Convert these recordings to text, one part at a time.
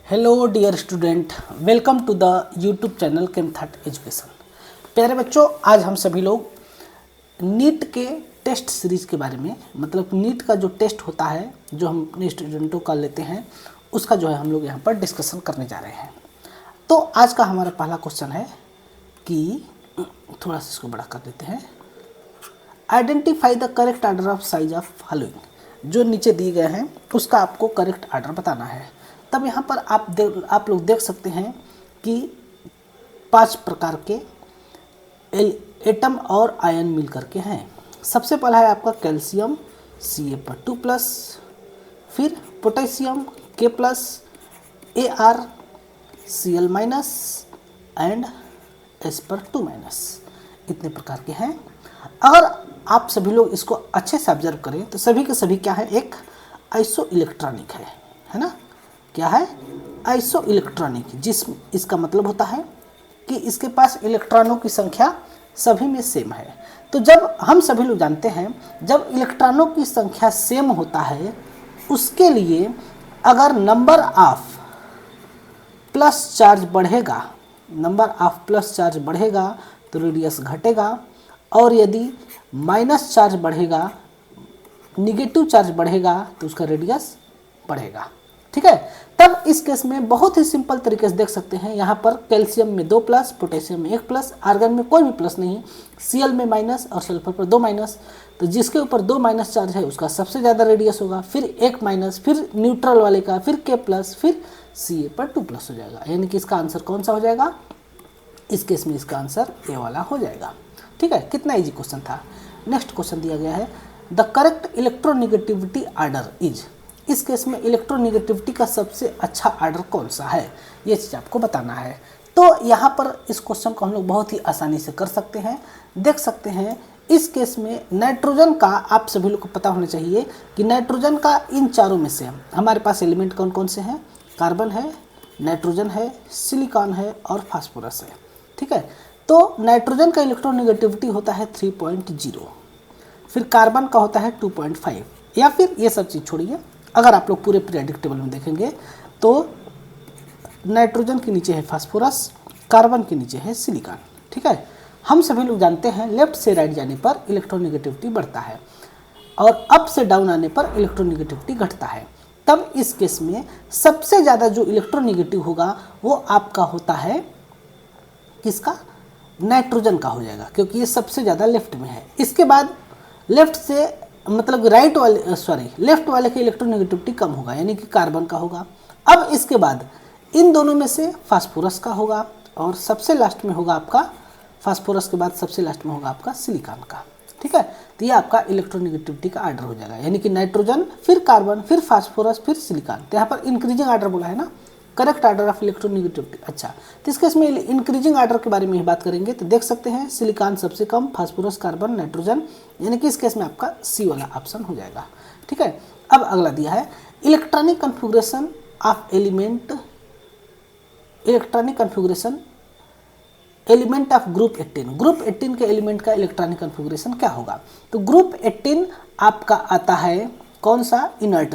Hello dear student, welcome to the YouTube channel केमथाट education. प्यारे बच्चों, आज हम सभी लोग नीट के टेस्ट सीरीज़ के बारे में, मतलब नीट का जो टेस्ट होता है जो हम अपने स्टूडेंटों का लेते हैं, उसका जो है हम लोग यहाँ पर डिस्कशन करने जा रहे हैं। तो आज का हमारा पहला क्वेश्चन है कि थोड़ा सा इसको बड़ा कर देते हैं। Identify the correct order of size of following. जो नीचे दिए गए हैं उसका आपको करेक्ट ऑर्डर बताना है। तब यहाँ पर आप लोग देख सकते हैं कि 5 प्रकार के एटम और आयन मिल करके हैं। सबसे पहला है आपका कैल्शियम Ca+2+, फिर potassium K+, Ar Cl- and S/2-। इतने प्रकार के हैं। अगर आप सभी लोग इसको अच्छे से ऑब्जर्व करें तो सभी के सभी क्या है, एक आइसो इलेक्ट्रॉनिक है ना। क्या है? Iso electronic. इसका मतलब होता है कि इसके पास इलेक्ट्रॉनों की संख्या सभी में सेम है। तो जब हम सभी लोग जानते हैं, जब इलेक्ट्रॉनों की संख्या सेम होता है उसके लिए अगर नंबर ऑफ प्लस चार्ज बढ़ेगा, तो रेडियस घटेगा, और यदि माइनस चार्ज बढ़ेगा, निगेटिव चार्ज बढ़ेगा, तो उसका रेडियस बढ़ेगा। ठीक है। तब इस केस में बहुत ही सिंपल तरीके से देख सकते हैं। यहाँ पर कैल्शियम में 2 प्लस, पोटेशियम में 1 प्लस, आर्गन में कोई भी प्लस नहीं, Cl में माइनस और सल्फर पर 2 माइनस। तो जिसके ऊपर 2 माइनस चार्ज है उसका सबसे ज़्यादा रेडियस होगा, फिर 1 माइनस, फिर न्यूट्रल वाले का, फिर K प्लस, फिर Ca/2+ हो जाएगा। यानी कि इसका आंसर कौन सा हो जाएगा? इस केस में इसका आंसर ए वाला हो जाएगा। ठीक है। कितना इजी क्वेश्चन था। नेक्स्ट क्वेश्चन दिया गया है, the correct electronegativity order is. इस केस में इलेक्ट्रोनिगेटिविटी का सबसे अच्छा ऑर्डर कौन सा है, ये चीज़ आपको बताना है। तो यहाँ पर इस क्वेश्चन को हम लोग बहुत ही आसानी से कर सकते हैं। देख सकते हैं इस केस में नाइट्रोजन का, आप सभी लोग को पता होना चाहिए कि नाइट्रोजन का इन चारों में से हमारे पास एलिमेंट कौन कौन से हैं? कार्बन है, नाइट्रोजन है, सिलिकॉन है और फास्फोरस है। ठीक है। तो नाइट्रोजन का इलेक्ट्रोनिगेटिविटी होता है 3.0, फिर कार्बन का होता है 2.5, या फिर ये सब चीज़ छोड़िए, अगर आप लोग पूरे पीरियोडिक टेबल में देखेंगे तो नाइट्रोजन के नीचे है फास्फोरस, कार्बन के नीचे है सिलिकॉन। ठीक है। हम सभी लोग जानते हैं लेफ्ट से राइट जाने पर इलेक्ट्रोनिगेटिविटी बढ़ता है और अप से डाउन आने पर इलेक्ट्रोनिगेटिविटी घटता है। तब इस केस में सबसे ज़्यादा जो इलेक्ट्रोनिगेटिव होगा वो आपका होता है किसका? नाइट्रोजन का हो जाएगा, क्योंकि ये सबसे ज़्यादा लेफ्ट में है। इसके बाद लेफ्ट से मतलब लेफ्ट वाले के इलेक्ट्रोनिगेटिविटी कम होगा, यानी कि कार्बन का होगा। अब इसके बाद इन दोनों में से फास्फोरस का होगा, और सबसे लास्ट में होगा आपका, फास्फोरस के बाद सबसे लास्ट में होगा आपका सिलिकॉन का। ठीक है। तो ये आपका इलेक्ट्रोनिगेटिविटी का ऑर्डर हो जाएगा, यानी कि नाइट्रोजन, फिर कार्बन, फिर फास्फोरस, फिर सिलिकॉन। तो यहाँ पर इंक्रीजिंग ऑर्डर बोला है ना, करेक्ट ऑर्डर ऑफ इलेक्ट्रोनिगेटिविटी। अच्छा, तो इस केस में इंक्रीजिंग ऑर्डर के बारे में ही बात करेंगे। तो देख सकते हैं सिलिकॉन सबसे कम, फास्फोरस, कार्बन, नाइट्रोजन, यानी कि इस केस में आपका सी वाला ऑप्शन हो जाएगा। ठीक है। अब अगला दिया है electronic configuration of element of group 18। Group 18 के एलिमेंट का इलेक्ट्रॉनिक कन्फिगरेशन क्या होगा? तो ग्रुप 18 आपका आता है कौन सा? Inert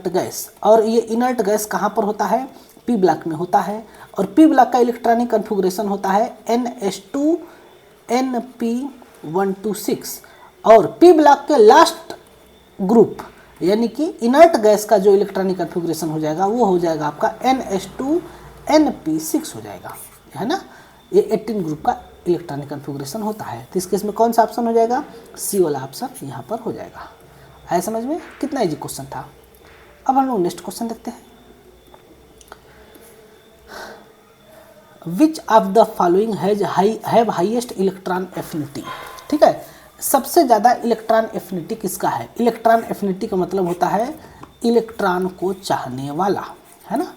gas. और ये इनर्ट गैस कहाँ पर होता है? पी ब्लॉक में होता है। और पी ब्लॉक का इलेक्ट्रॉनिक कन्फिगरेशन होता है NH2Np126। और पी ब्लॉक के लास्ट ग्रुप, यानी कि इनर्ट गैस का जो इलेक्ट्रॉनिक कन्फिगरेशन हो जाएगा वो हो जाएगा आपका NH2Np6 हो जाएगा, है ना। ये 18 ग्रुप का इलेक्ट्रॉनिक कन्फिगरेशन होता है। तो इस केस में कौन सा ऑप्शन हो जाएगा? सी वाला ऑप्शन यहाँ पर हो जाएगा। आया समझ में? कितना इजी क्वेश्चन था। अब हम लोग नेक्स्ट क्वेश्चन देखते हैं। Which of the following have highest electron affinity. ठीक है। सबसे ज़्यादा इलेक्ट्रॉन एफिनिटी किसका है? इलेक्ट्रॉन एफिनिटी का मतलब होता है इलेक्ट्रॉन को चाहने वाला, है ना।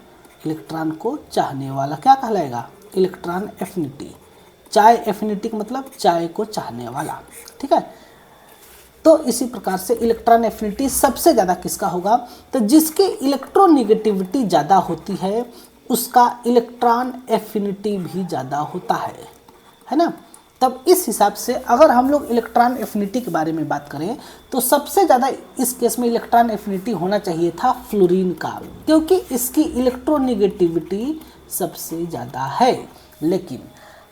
इलेक्ट्रॉन को चाहने वाला क्या कहलाएगा? Electron affinity. चाय एफिनिटी का मतलब चाय को चाहने वाला। ठीक है। तो इसी प्रकार से इलेक्ट्रॉन एफिनिटी सबसे ज़्यादा किसका होगा? तो जिसकी इलेक्ट्रोनिगेटिविटी ज़्यादा होती है उसका इलेक्ट्रॉन एफिनिटी भी ज़्यादा होता है ना। तब इस हिसाब से अगर हम लोग इलेक्ट्रॉन एफिनिटी के बारे में बात करें तो सबसे ज़्यादा इस केस में इलेक्ट्रॉन एफिनिटी होना चाहिए था फ्लोरीन का, क्योंकि इसकी इलेक्ट्रोनेगेटिविटी सबसे ज़्यादा है। लेकिन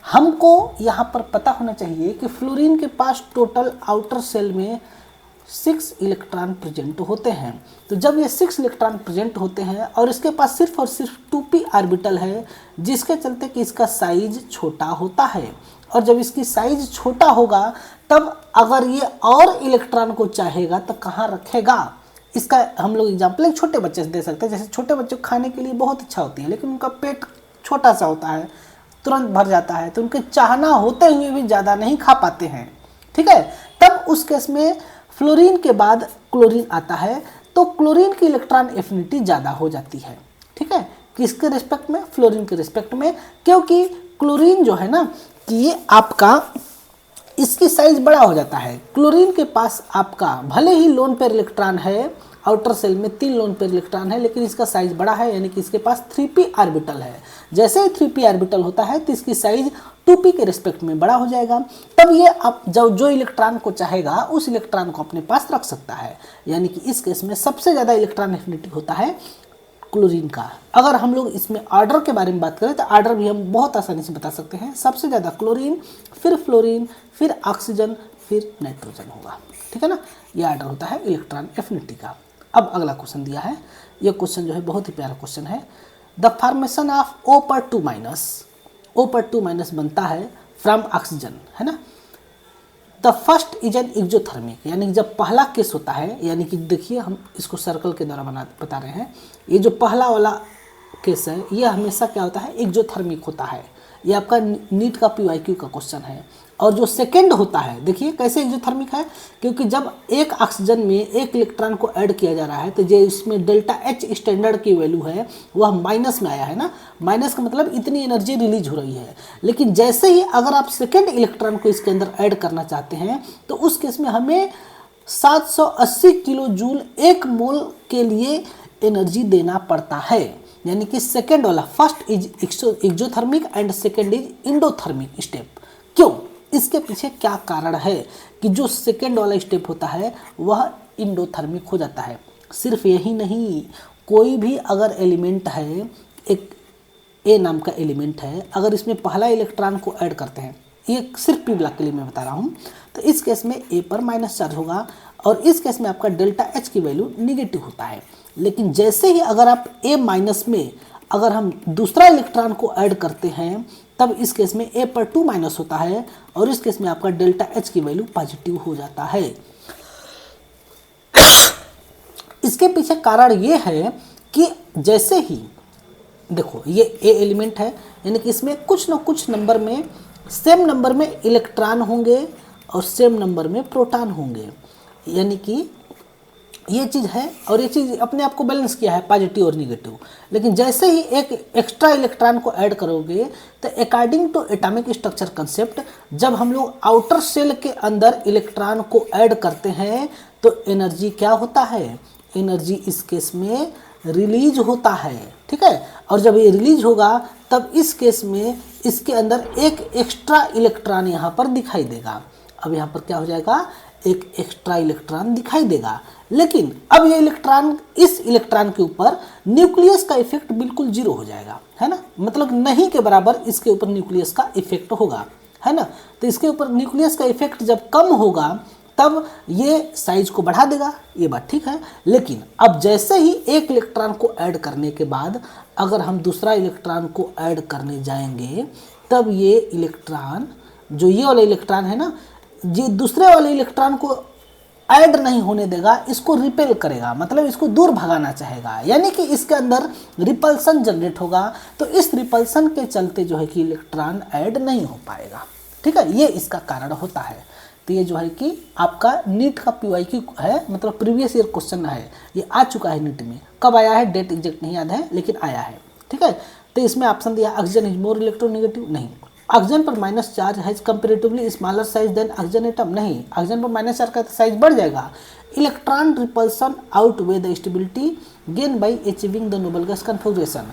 हमको यहाँ पर पता होना चाहिए कि फ्लोरीन के पास टोटल आउटर सेल में 6 इलेक्ट्रॉन प्रेजेंट होते हैं। तो जब ये 6 इलेक्ट्रॉन प्रेजेंट होते हैं और इसके पास सिर्फ और सिर्फ 2p ऑर्बिटल है, जिसके चलते कि इसका साइज छोटा होता है, और जब इसकी साइज छोटा होगा तब अगर ये और इलेक्ट्रॉन को चाहेगा तो कहाँ रखेगा। इसका हम लोग एग्जाम्पल एक छोटे बच्चे से दे सकते हैं। जैसे छोटे बच्चों को खाने के लिए बहुत इच्छा होती है, लेकिन उनका पेट छोटा सा होता है, तुरंत भर जाता है, तो उनके चाहना होते हुए भी ज़्यादा नहीं खा पाते हैं। ठीक है, तब उस केस में फ्लोरीन के बाद क्लोरीन आता है, तो क्लोरीन की इलेक्ट्रॉन एफिनिटी ज़्यादा हो जाती है। ठीक है, किसके रिस्पेक्ट में? फ्लोरीन के रिस्पेक्ट में, क्योंकि क्लोरीन जो है ना कि ये आपका इसकी साइज बड़ा हो जाता है। क्लोरीन के पास आपका भले ही लोन पेयर इलेक्ट्रॉन है, आउटर सेल में 3 लोन पेयर इलेक्ट्रॉन है, लेकिन इसका साइज बड़ा है, यानी कि इसके पास 3p ऑर्बिटल है। जैसे ही 3p ऑर्बिटल होता है तो इसकी साइज 2p के रिस्पेक्ट में बड़ा हो जाएगा। तब ये आप जो इलेक्ट्रॉन को चाहेगा उस इलेक्ट्रॉन को अपने पास रख सकता है। यानी कि इस केस में सबसे ज़्यादा इलेक्ट्रॉन एफिनिटी होता है क्लोरीन का। अगर हम लोग इसमें ऑर्डर के बारे में बात करें तो ऑर्डर भी हम बहुत आसानी से बता सकते हैं। सबसे ज़्यादा क्लोरीन, फिर फ्लोरीन, फिर ऑक्सीजन, फिर नाइट्रोजन होगा। ठीक है ना, ये ऑर्डर होता है इलेक्ट्रॉन एफिनिटी का। अब अगला क्वेश्चन दिया है, ये क्वेश्चन जो है बहुत ही प्यारा क्वेश्चन है। द फॉर्मेशन ऑफ O पर 2- बनता है फ्रॉम ऑक्सीजन, है ना। The first is an exothermic, यानी कि जब पहला केस होता है, यानी कि देखिए हम इसको सर्कल के द्वारा बता रहे हैं। ये जो पहला वाला केस है ये हमेशा क्या होता है? एक्सोथर्मिक होता है। ये आपका नीट का PYQ का क्वेश्चन है। और जो सेकेंड होता है, देखिए कैसे एक्सोथर्मिक है, क्योंकि जब एक ऑक्सीजन में एक इलेक्ट्रॉन को ऐड किया जा रहा है तो जो इसमें डेल्टा H स्टैंडर्ड की वैल्यू है वह माइनस में आया है ना। माइनस का मतलब इतनी एनर्जी रिलीज हो रही है। लेकिन जैसे ही अगर आप सेकेंड इलेक्ट्रॉन को इसके अंदर ऐड करना चाहते हैं तो उस केस में हमें 780 किलो जूल 1 मोल के लिए एनर्जी देना पड़ता है। यानी कि सेकेंड वाला, first is exothermic and second is endothermic step. क्यों? इसके पीछे क्या कारण है कि जो सेकेंड वाला स्टेप होता है वह इंडोथर्मिक हो जाता है। सिर्फ यही नहीं, कोई भी अगर एलिमेंट है, एक ए नाम का एलिमेंट है, अगर इसमें पहला इलेक्ट्रॉन को ऐड करते हैं, ये सिर्फ पी ब्लॉक के लिए मैं बता रहा हूँ, तो इस केस में ए पर माइनस चार्ज होगा और इस केस में आपका डेल्टा H की वैल्यू निगेटिव होता है। लेकिन जैसे ही अगर आप ए माइनस में अगर हम दूसरा इलेक्ट्रॉन को ऐड करते हैं तब इस केस में ए पर 2- होता है और इस केस में आपका डेल्टा H की वैल्यू पॉजिटिव हो जाता है। इसके पीछे कारण ये है कि जैसे ही देखो ये ए एलिमेंट है, यानी कि इसमें कुछ ना कुछ नंबर में, सेम नंबर में इलेक्ट्रॉन होंगे और सेम नंबर में प्रोटॉन होंगे, यानी कि ये चीज़ है। और ये चीज़ अपने आप को बैलेंस किया है, पॉजिटिव और निगेटिव। लेकिन जैसे ही एक एक्स्ट्रा इलेक्ट्रॉन को ऐड करोगे तो according to atomic structure concept, जब हम लोग आउटर सेल के अंदर इलेक्ट्रॉन को ऐड करते हैं तो एनर्जी क्या होता है? एनर्जी इस केस में रिलीज होता है। ठीक है, और जब ये रिलीज होगा तब इस केस में इसके अंदर एक एक्स्ट्रा इलेक्ट्रॉन यहाँ पर दिखाई देगा। अब यहाँ पर क्या हो जाएगा? एक एक्स्ट्रा इलेक्ट्रॉन दिखाई देगा। लेकिन अब ये इलेक्ट्रॉन, इस इलेक्ट्रॉन के ऊपर न्यूक्लियस का इफेक्ट बिल्कुल 0 हो जाएगा, है ना। मतलब नहीं के बराबर इसके ऊपर न्यूक्लियस का इफेक्ट होगा, है ना। तो इसके ऊपर न्यूक्लियस का इफेक्ट जब कम होगा तब ये साइज को बढ़ा देगा, ये बात ठीक है। लेकिन अब जैसे ही एक इलेक्ट्रॉन को ऐड करने के बाद अगर हम दूसरा इलेक्ट्रॉन को ऐड करने जाएंगे तब ये इलेक्ट्रॉन, जो ये वाला इलेक्ट्रॉन है ना, ये दूसरे वाले इलेक्ट्रॉन को ऐड नहीं होने देगा, इसको रिपेल करेगा, मतलब इसको दूर भगाना चाहेगा, यानी कि इसके अंदर रिपल्सन जनरेट होगा। तो इस रिपल्सन के चलते जो है कि इलेक्ट्रॉन ऐड नहीं हो पाएगा। ठीक है, ये इसका कारण होता है। तो ये जो है कि आपका नीट का PYQ है, मतलब प्रीवियस ईयर क्वेश्चन है, ये आ चुका है नीट में। कब आया है डेट एग्जैक्ट नहीं याद है, लेकिन आया है। ठीक है, तो इसमें ऑप्शन दिया ऑक्सीजन इज मोर इलेक्ट्रोनेगेटिव, नहीं। ऑक्सीजन पर minus charge has comparatively smaller size than oxygen atom, नहीं। ऑक्सीजन पर माइनस चार्ज का साइज बढ़ जाएगा। Electron repulsion outweigh the stability gain by achieving the noble gas configuration,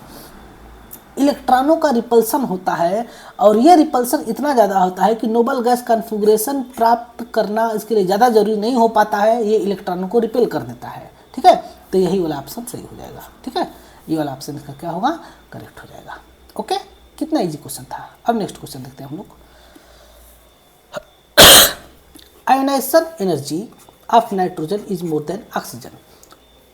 इलेक्ट्रॉनों का repulsion होता है, और ये रिपल्सन इतना ज़्यादा होता है कि नोबल गैस कॉन्फ़िगरेशन प्राप्त करना इसके लिए ज़्यादा जरूरी नहीं हो पाता है, ये इलेक्ट्रॉनों को रिपेल कर देता है। ठीक है, तो यही वाला ऑप्शन सही हो जाएगा। ठीक है, ये वाला ऑप्शन इसका क्या होगा, करेक्ट हो जाएगा। ओके, कितना इजी क्वेश्चन था। अब नेक्स्ट क्वेश्चन देखते हैं हम लोग। Ionisation energy of nitrogen is more than oxygen.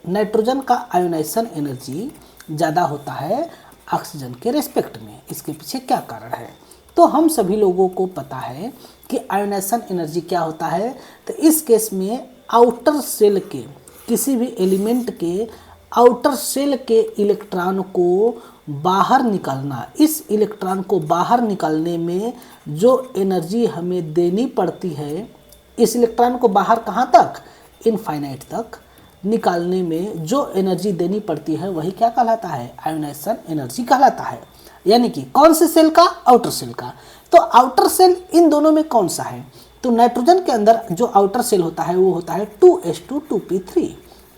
Nitrogen का आयोनाइजेशन एनर्जी ज़्यादा होता है ऑक्सीजन के रेस्पेक्ट में, इसके पीछे क्या कारण है? तो हम सभी लोगों को पता है कि आयोनाइजेशन एनर्जी क्या होता है। तो इस केस में आउटर सेल के किसी भी एलिमेंट के आउटर सेल के इलेक्ट्रॉन को बाहर निकालना, इस इलेक्ट्रॉन को बाहर निकालने में जो एनर्जी हमें देनी पड़ती है, इस इलेक्ट्रॉन को बाहर कहाँ तक, इनफाइनाइट तक निकालने में जो एनर्जी देनी पड़ती है वही क्या कहलाता है, आयोनाइजेशन एनर्जी कहलाता है। यानी कि कौन से सेल का, आउटर सेल का। तो आउटर सेल इन दोनों में कौन सा है? तो नाइट्रोजन के अंदर जो आउटर सेल होता है वो होता है 2s2 2p3,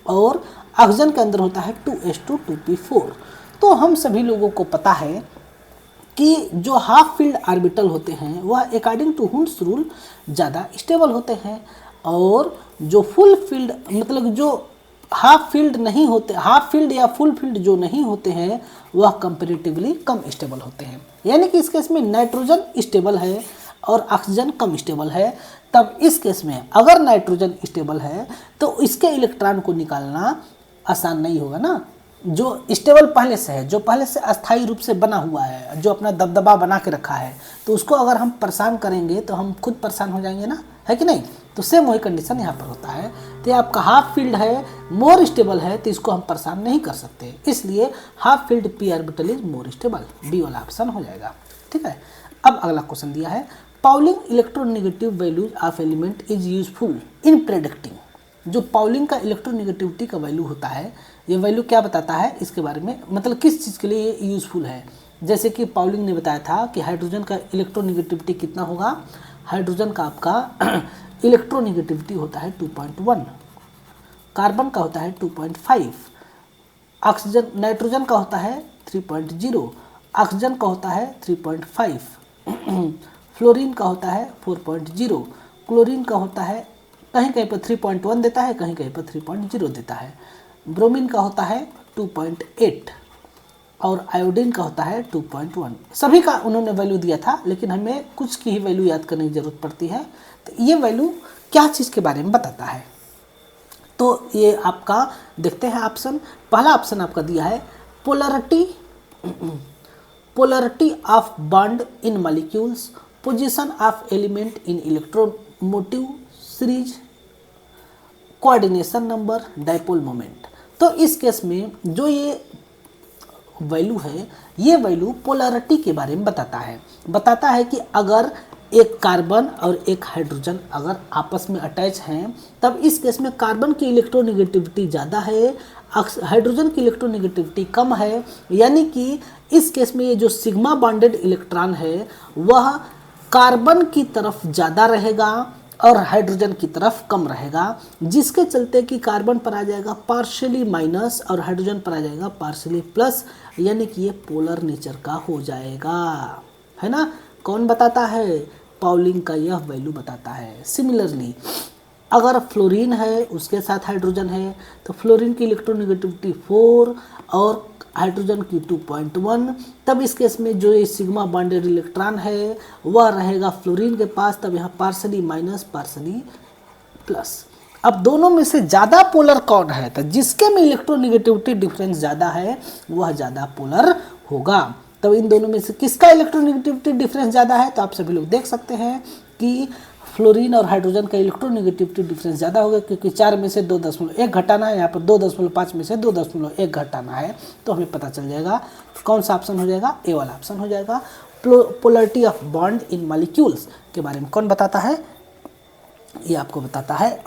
और ऑक्सीजन के अंदर होता है 2s2 2p4। तो हम सभी लोगों को पता है कि जो हाफ फील्ड ऑर्बिटल होते हैं वह अकॉर्डिंग टू हुंस रूल ज़्यादा स्टेबल होते हैं, और जो फुल फील्ड मतलब जो हाफ फील्ड नहीं होते, हाफ फील्ड या फुल फील्ड जो नहीं होते हैं वह कंपैरेटिवली कम स्टेबल होते हैं। यानी कि इस केस में नाइट्रोजन स्टेबल है और ऑक्सीजन कम स्टेबल है। तब इस केस में अगर नाइट्रोजन स्टेबल है तो इसके इलेक्ट्रॉन को निकालना आसान नहीं होगा ना। जो स्टेबल पहले से है, जो पहले से अस्थायी रूप से बना हुआ है, जो अपना दबदबा बना के रखा है, तो उसको अगर हम परेशान करेंगे तो हम खुद परेशान हो जाएंगे ना, है कि नहीं। तो सेम वही कंडीशन यहाँ पर होता है। तो आपका हाफ फील्ड है, मोर स्टेबल है, तो इसको हम परेशान नहीं कर सकते, इसलिए half filled P orbital is more stable, B वाला ऑप्शन हो जाएगा। ठीक है, अब अगला क्वेश्चन दिया है, Pauling electronegative values of element is useful in predicting. जो पाउलिंग का इलेक्ट्रोनेगेटिविटी का वैल्यू होता है, ये वैल्यू क्या बताता है इसके बारे में, मतलब किस चीज़ के लिए ये यूज़फुल है। जैसे कि पाउलिंग ने बताया था कि हाइड्रोजन का इलेक्ट्रोनेगेटिविटी कितना होगा, हाइड्रोजन का आपका इलेक्ट्रोनेगेटिविटी होता है 2.1, कार्बन का होता है 2.5, ऑक्सीजन नाइट्रोजन का होता है 3.0, ऑक्सीजन का होता है 3.5, फ्लोरीन का होता है 4.0, क्लोरीन का होता है कहीं कहीं पर 3.1 देता है, कहीं कहीं पर 3.0 देता है, ब्रोमीन का होता है 2.8 और आयोडीन का होता है 2.1। सभी का उन्होंने वैल्यू दिया था, लेकिन हमें कुछ की ही वैल्यू याद करने की ज़रूरत पड़ती है। तो ये वैल्यू क्या चीज़ के बारे में बताता है, तो ये आपका देखते हैं ऑप्शन। पहला ऑप्शन आपका दिया है polarity of bond in molecules, position of element in electromotive series, coordination number, dipole moment. तो इस केस में जो ये वैल्यू है, ये वैल्यू पोलरिटी के बारे में बताता है कि अगर एक कार्बन और एक हाइड्रोजन अगर आपस में अटैच हैं, तब इस केस में कार्बन की इलेक्ट्रोनेगेटिविटी ज़्यादा है, हाइड्रोजन की इलेक्ट्रोनेगेटिविटी कम है। यानी कि इस केस में ये जो सिग्मा बॉन्डेड इलेक्ट्रॉन है वह कार्बन की तरफ ज़्यादा रहेगा और हाइड्रोजन की तरफ कम रहेगा, जिसके चलते कि कार्बन पर आ जाएगा पार्शियली माइनस और हाइड्रोजन पर आ जाएगा पार्शियली प्लस, यानी कि ये पोलर नेचर का हो जाएगा, है ना। कौन बताता है, पाउलिंग का यह वैल्यू बताता है। सिमिलरली अगर फ्लोरीन है उसके साथ हाइड्रोजन है तो फ्लोरीन की इलेक्ट्रोनेगेटिविटी 4 और हाइड्रोजन की 2.1, तब इस केस में जो ये सिग्मा बॉन्डेड इलेक्ट्रॉन है वह रहेगा फ्लोरीन के पास, तब यहाँ पार्शली माइनस पार्शली प्लस। अब दोनों में से ज़्यादा पोलर कौन है, तो जिसके में इलेक्ट्रोनेगेटिविटी डिफरेंस ज़्यादा है वह ज़्यादा पोलर होगा। तब इन दोनों में से किसका इलेक्ट्रोनेगेटिविटी डिफरेंस ज़्यादा है, तो आप सभी लोग देख सकते हैं कि फ्लोरीन और हाइड्रोजन का इलेक्ट्रोनेगेटिविटी डिफरेंस ज़्यादा होगा, क्योंकि 4 में से 2.1 घटाना है, यहाँ पर 2.5 में से 2.1 घटाना है, तो हमें पता चल जाएगा कौन सा ऑप्शन हो जाएगा, ए वाला ऑप्शन हो जाएगा। Polarity of bond in molecules के बारे में कौन बताता है, ये आपको बताता है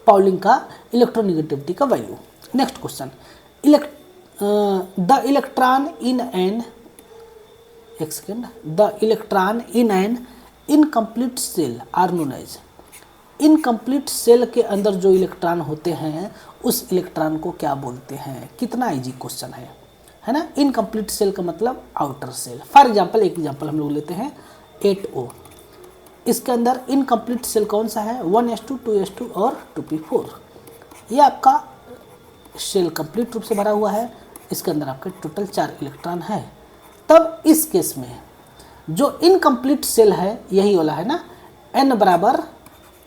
पाउलिंग का इलेक्ट्रोनेगेटिविटी का value. Next question, the electron in an incomplete shell are known as. Incomplete shell के अंदर जो इलेक्ट्रॉन होते हैं उस इलेक्ट्रॉन को क्या बोलते हैं। कितना इजी क्वेश्चन है है ना। इनकम्प्लीट सेल का मतलब आउटर सेल। फॉर एग्जाम्पल एक एग्जाम्पल हम लोग लेते हैं 8O। इसके अंदर इनकम्प्लीट सेल कौन सा है, 1s2, 2s2 और 2p4। ये आपका शेल कंप्लीट रूप से भरा हुआ है, इसके अंदर आपके टोटल 4 इलेक्ट्रॉन है। तब इस केस में जो इनकम्प्लीट सेल है यही वाला है ना, n बराबर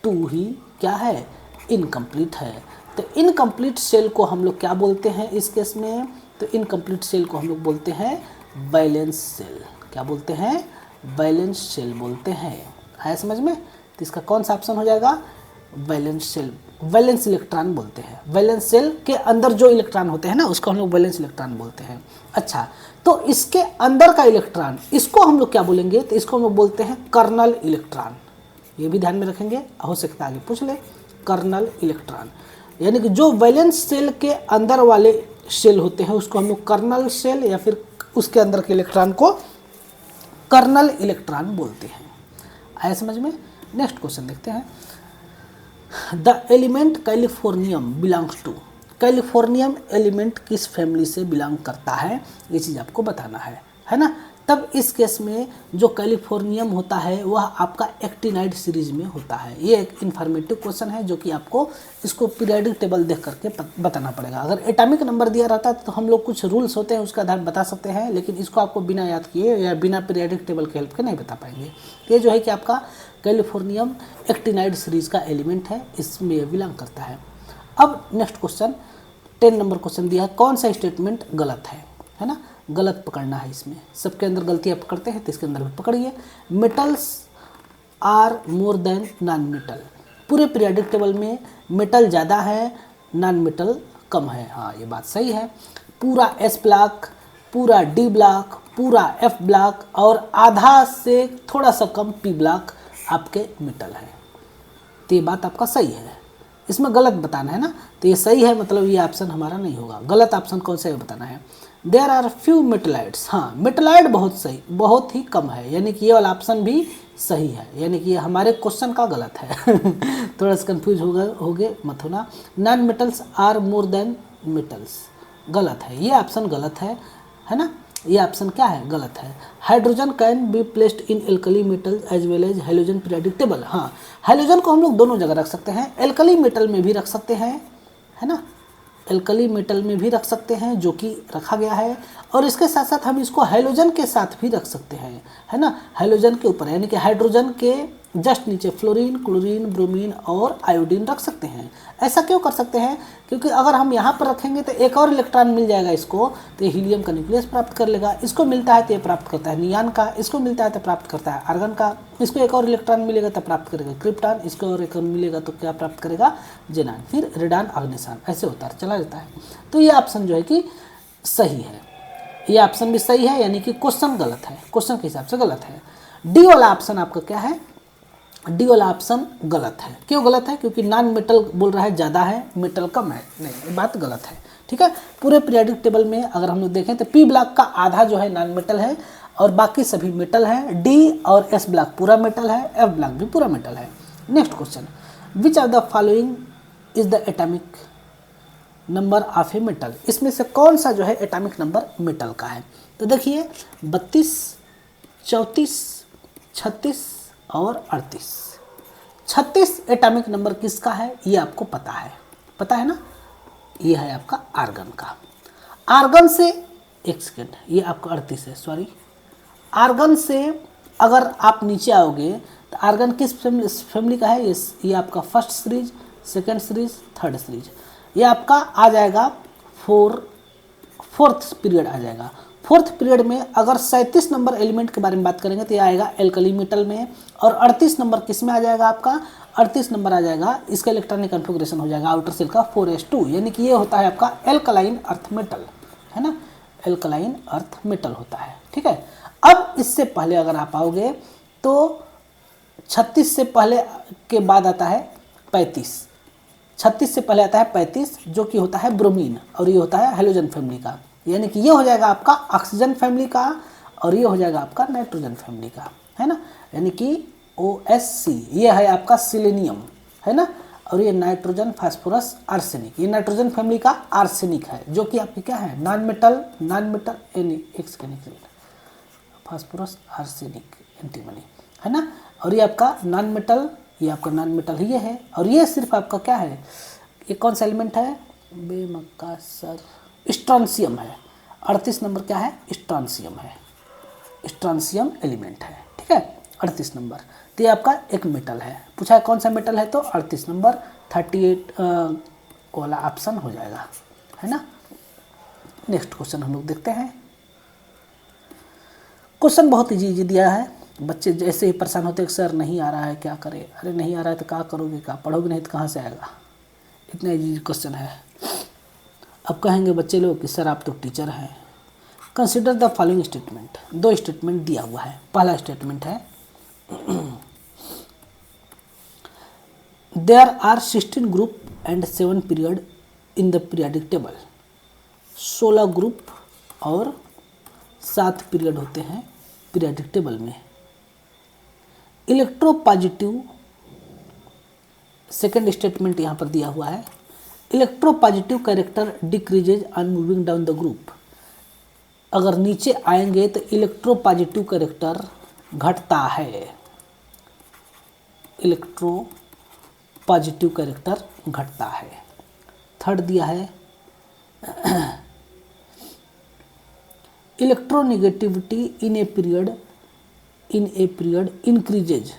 2 ही क्या है, इनकम्प्लीट है। तो इनकम्प्लीट सेल को हम लोग क्या बोलते हैं इस केस में, तो इनकम्प्लीट सेल को हम लोग बोलते हैं वैलेंस सेल। क्या बोलते हैं, वैलेंस सेल बोलते हैं। आया समझ में। तो इसका कौन सा ऑप्शन हो जाएगा, वैलेंस सेल। वैलेंस इलेक्ट्रॉन बोलते हैं, वैलेंस सेल के अंदर जो इलेक्ट्रॉन होते हैं ना उसको हम लोग वैलेंस इलेक्ट्रॉन बोलते हैं। अच्छा, तो इसके अंदर का इलेक्ट्रॉन इसको हम लोग क्या बोलेंगे, तो इसको हम लोग बोलते हैं कर्नल इलेक्ट्रॉन। ये भी ध्यान में रखेंगे, हो सकता है आगे पूछ ले। कर्नल इलेक्ट्रॉन यानी कि जो वैलेंस सेल के अंदर वाले सेल होते हैं उसको हम लोग कर्नल सेल या फिर उसके अंदर के इलेक्ट्रॉन को कर्नल इलेक्ट्रॉन बोलते हैं। आया समझ में। नेक्स्ट क्वेश्चन देखते हैं। The element californium belongs to, californium element किस फैमिली से बिलोंग करता है, ये चीज़ आपको बताना है ना। तब इस केस में जो कैलिफोर्नियम होता है वह आपका एक्टिनाइड सीरीज में होता है। ये एक इन्फॉर्मेटिव क्वेश्चन है जो कि आपको इसको पीरियोडिक टेबल देख करके बताना पड़ेगा। अगर एटॉमिक नंबर दिया रहता तो हम लोग कुछ रूल्स होते हैं उसका आधार बता सकते हैं, लेकिन इसको आपको बिना याद किए या बिना पीरियोडिक टेबल के हेल्प के नहीं बता पाएंगे। ये जो है कि आपका कैलिफोर्नियम एक्टिनाइड सीरीज का एलिमेंट है, इसमें बिलोंग करता है। अब नेक्स्ट क्वेश्चन 10 नंबर क्वेश्चन दिया है, कौन सा स्टेटमेंट गलत है ना। गलत पकड़ना है, इसमें सबके अंदर गलतियाँ पकड़ते हैं तो इसके अंदर भी पकड़िए। Metals are more than non metal, पूरे पीरियोडिक टेबल में मेटल ज़्यादा है नॉन मेटल कम है। हाँ ये बात सही है। पूरा S ब्लॉक, पूरा D ब्लॉक, पूरा F ब्लॉक और आधा से थोड़ा सा कम P ब्लॉक आपके मेटल है। तो ये बात आपका सही है, इसमें गलत बताना है ना। तो ये सही है मतलब ये ऑप्शन हमारा नहीं होगा। गलत ऑप्शन कौन सा है बताना है। देयर आर फ्यू मेटलाइड्स, हाँ मेटलाइड बहुत सही, बहुत ही कम है, यानी कि ये वाला ऑप्शन भी सही है, यानी कि ये हमारे क्वेश्चन का गलत है। थोड़ा सा कंफ्यूज हो गए मत होना। Non metals are more than metals, गलत है, ये ऑप्शन गलत है ना। ये ऑप्शन क्या है, गलत है। Hydrogen can be placed in alkali metal as well as hydrogen periodic table, हाँ हाइड्रोजन को हम लोग दोनों जगह रख सकते हैं, एल्कली मेटल में भी रख सकते हैं, है ना, एल्कली मेटल में भी रख सकते हैं जो कि रखा गया है, और इसके साथ साथ हम इसको हाइड्रोजन के साथ भी रख सकते हैं, है ना। हाइड्रोजन के ऊपर यानी कि हाइड्रोजन के जस्ट नीचे फ्लोरीन, क्लोरीन, ब्रोमीन और आयोडीन रख सकते हैं। ऐसा क्यों कर सकते हैं, क्योंकि अगर हम यहाँ पर रखेंगे तो एक और इलेक्ट्रॉन मिल जाएगा इसको, तो ये हीलियम का न्यूक्लियस प्राप्त कर लेगा। इसको मिलता है तो ये प्राप्त करता है नियान का, इसको मिलता है तो प्राप्त करता है आर्गन का, इसको एक और इलेक्ट्रॉन मिलेगा तो प्राप्त करेगा क्रिप्टॉन, इसको और एक मिलेगा तो क्या प्राप्त करेगा जेनान, फिर रेडान, अग्निशान, ऐसे होता है चला जाता है। तो ये ऑप्शन जो है कि सही है, ये ऑप्शन भी सही है, यानी कि क्वेश्चन गलत है, क्वेश्चन के हिसाब से गलत है। डी वाला ऑप्शन आपका क्या है, डी वाला ऑप्शन गलत है। क्यों गलत है, क्योंकि नॉन मेटल बोल रहा है ज़्यादा है, मेटल कम है, नहीं ये बात गलत है। ठीक है, पूरे पीरियोडिक टेबल में अगर हम लोग देखें तो पी ब्लॉक का आधा जो है नॉन मेटल है और बाकी सभी मेटल है। डी और एस ब्लॉक पूरा मेटल है, एफ ब्लॉक भी पूरा मेटल है। Next question, which of the following is the atomic number of a metal, इसमें से कौन सा जो है एटॉमिक नंबर मेटल का है। तो देखिए 32, 34, 36 और 38। 36 एटॉमिक नंबर किसका है ये आपको पता है ना, ये है आपका आर्गन का। आर्गन से एक सेकेंड, ये आपका 38 है, सॉरी। आर्गन से अगर आप नीचे आओगे तो आर्गन किस फैमिली का है, ये आपका first series, second series, third series, ये आपका आ जाएगा फोर्थ पीरियड आ जाएगा। फोर्थ पीरियड में अगर 37 नंबर एलिमेंट के बारे में बात करेंगे तो ये आएगा एल्कली मेटल में, और 38 नंबर किस में आ जाएगा आपका, 38 नंबर आ जाएगा, इसका इलेक्ट्रॉनिक कॉन्फ़िगरेशन हो जाएगा आउटर सेल का 4s2, यानी कि ये होता है आपका एल्कलाइन अर्थ मेटल, है ना, एल्कलाइन अर्थ मेटल होता है। ठीक है, अब इससे पहले अगर आप आओगे तो 36 से पहले के बाद आता है 35, 36 से पहले आता है 35 जो कि होता है ब्रोमीन, और ये होता है हेलोजन फैमिली का, यानी कि ये हो जाएगा आपका ऑक्सीजन फैमिली का और ये हो जाएगा आपका नाइट्रोजन फैमिली का, है ना, यानी कि OSC ये है आपका सिलेनियम, है ना, और ये नाइट्रोजन, फास्फोरस, आर्सेनिक, ये नाइट्रोजन फैमिली का आर्सेनिक है, जो कि आपके क्या है, non metal phosphorus, arsenic, antimony, है ना। और ये आपका नॉन मेटल, ये आपका नॉन मेटल ये है, और ये सिर्फ आपका क्या है, ये कौन सा एलिमेंट है, बेमक्का सर, स्ट्रॉन्सियम है। 38 नंबर क्या है, स्ट्रॉन्सियम है, स्ट्रॉन्सियम एलिमेंट है, ठीक है। 38 नंबर, तो ये आपका एक मेटल है, पूछा है कौन सा मेटल है, तो 38 नंबर 38 वाला ऑप्शन हो जाएगा, है ना। नेक्स्ट क्वेश्चन हम लोग देखते हैं। क्वेश्चन बहुत इजी दिया है, बच्चे जैसे ही परेशान होते हैं सर नहीं आ रहा है क्या करें, अरे नहीं आ रहा है तो क्या करोगे, क्या पढ़ोगे नहीं तो कहाँ से आएगा, इतना इजी क्वेश्चन है। अब कहेंगे बच्चे लोग कि सर आप तो टीचर हैं, कंसिडर द फॉलोइंग स्टेटमेंट, दो स्टेटमेंट दिया हुआ है। पहला स्टेटमेंट है there are 16 group and 7 period in the periodic table, 16 group और 7 पीरियड होते हैं पीरियडिक टेबल में। इलेक्ट्रोपॉजिटिव, सेकेंड स्टेटमेंट यहाँ पर दिया हुआ है, electropositive character decreases on moving down the group, अगर नीचे आएंगे तो इलेक्ट्रोपॉजिटिव कैरेक्टर घटता है, इलेक्ट्रोपॉजिटिव कैरेक्टर घटता है। थर्ड दिया है electronegativity in a period increases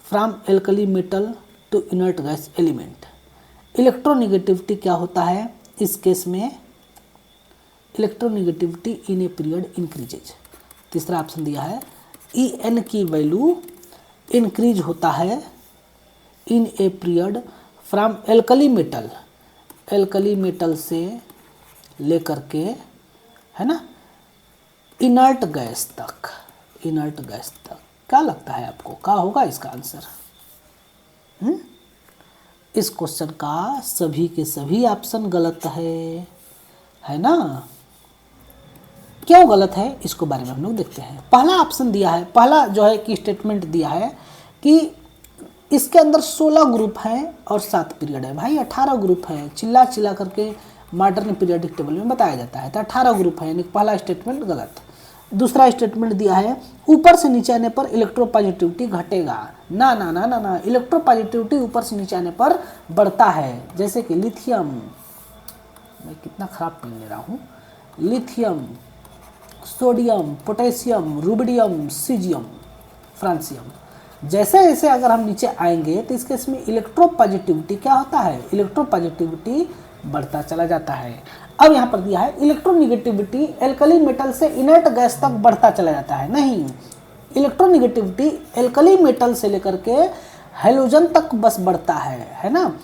from alkali metal to inert gas element. Electronegativity क्या होता है इस केस में, electronegativity in a period increases. तीसरा ऑप्शन दिया है ई एन की वैल्यू इंक्रीज होता है in a period from alkali metal से लेकर के, है ना, इनर्ट गैस तक। क्या लगता है आपको, क्या होगा इसका आंसर? इस क्वेश्चन का सभी के सभी ऑप्शन गलत है ना। क्यों गलत है इसको बारे में हम लोग देखते हैं। पहला ऑप्शन दिया है, पहला जो है कि स्टेटमेंट दिया है कि इसके अंदर 16 ग्रुप हैं और 7 पीरियड है। भाई 18 ग्रुप है, चिल्ला करके मॉडर्न पीरियडिक टेबल में बताया जाता है, तो 18 ग्रुप है, यानी पहला स्टेटमेंट गलत। दूसरा स्टेटमेंट दिया है ऊपर से नीचे आने पर इलेक्ट्रोपॉजिटिविटी घटेगा, ना, इलेक्ट्रोपॉजिटिविटी ऊपर से नीचे आने पर बढ़ता है। जैसे कि लिथियम, मैं कितना खराब पेन ले रहा हूँ, lithium, sodium, potassium, rubidium, caesium, francium. जैसे जैसे अगर हम नीचे आएंगे तो इसके इसमें इलेक्ट्रोपॉजिटिविटी क्या होता है, इलेक्ट्रोपॉजिटिविटी बढ़ता चला जाता है। अब यहाँ पर दिया है इलेक्ट्रोनेगेटिविटी एल्कली मेटल से इनर्ट गैस तक बढ़ता चला जाता है, नहीं, इलेक्ट्रोनेगेटिविटी एल्कली मेटल से लेकर के हैलोजन तक बस बढ़ता है ना,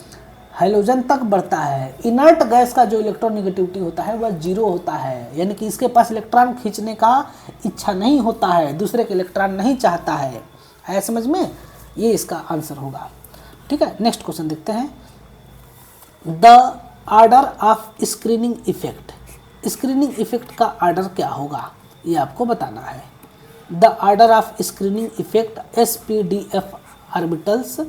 हैलोजन तक बढ़ता है। इनर्ट गैस का जो इलेक्ट्रोनेगेटिविटी होता है वह 0 होता है, यानी कि इसके पास इलेक्ट्रॉन खींचने का इच्छा नहीं होता है, दूसरे के इलेक्ट्रॉन नहीं चाहता है समझ में, ये इसका आंसर होगा। ठीक है, नेक्स्ट क्वेश्चन देखते हैं। The order of screening effect, screening effect का ऑर्डर क्या होगा ये आपको बताना है। The order of screening effect sp-d-f orbitals,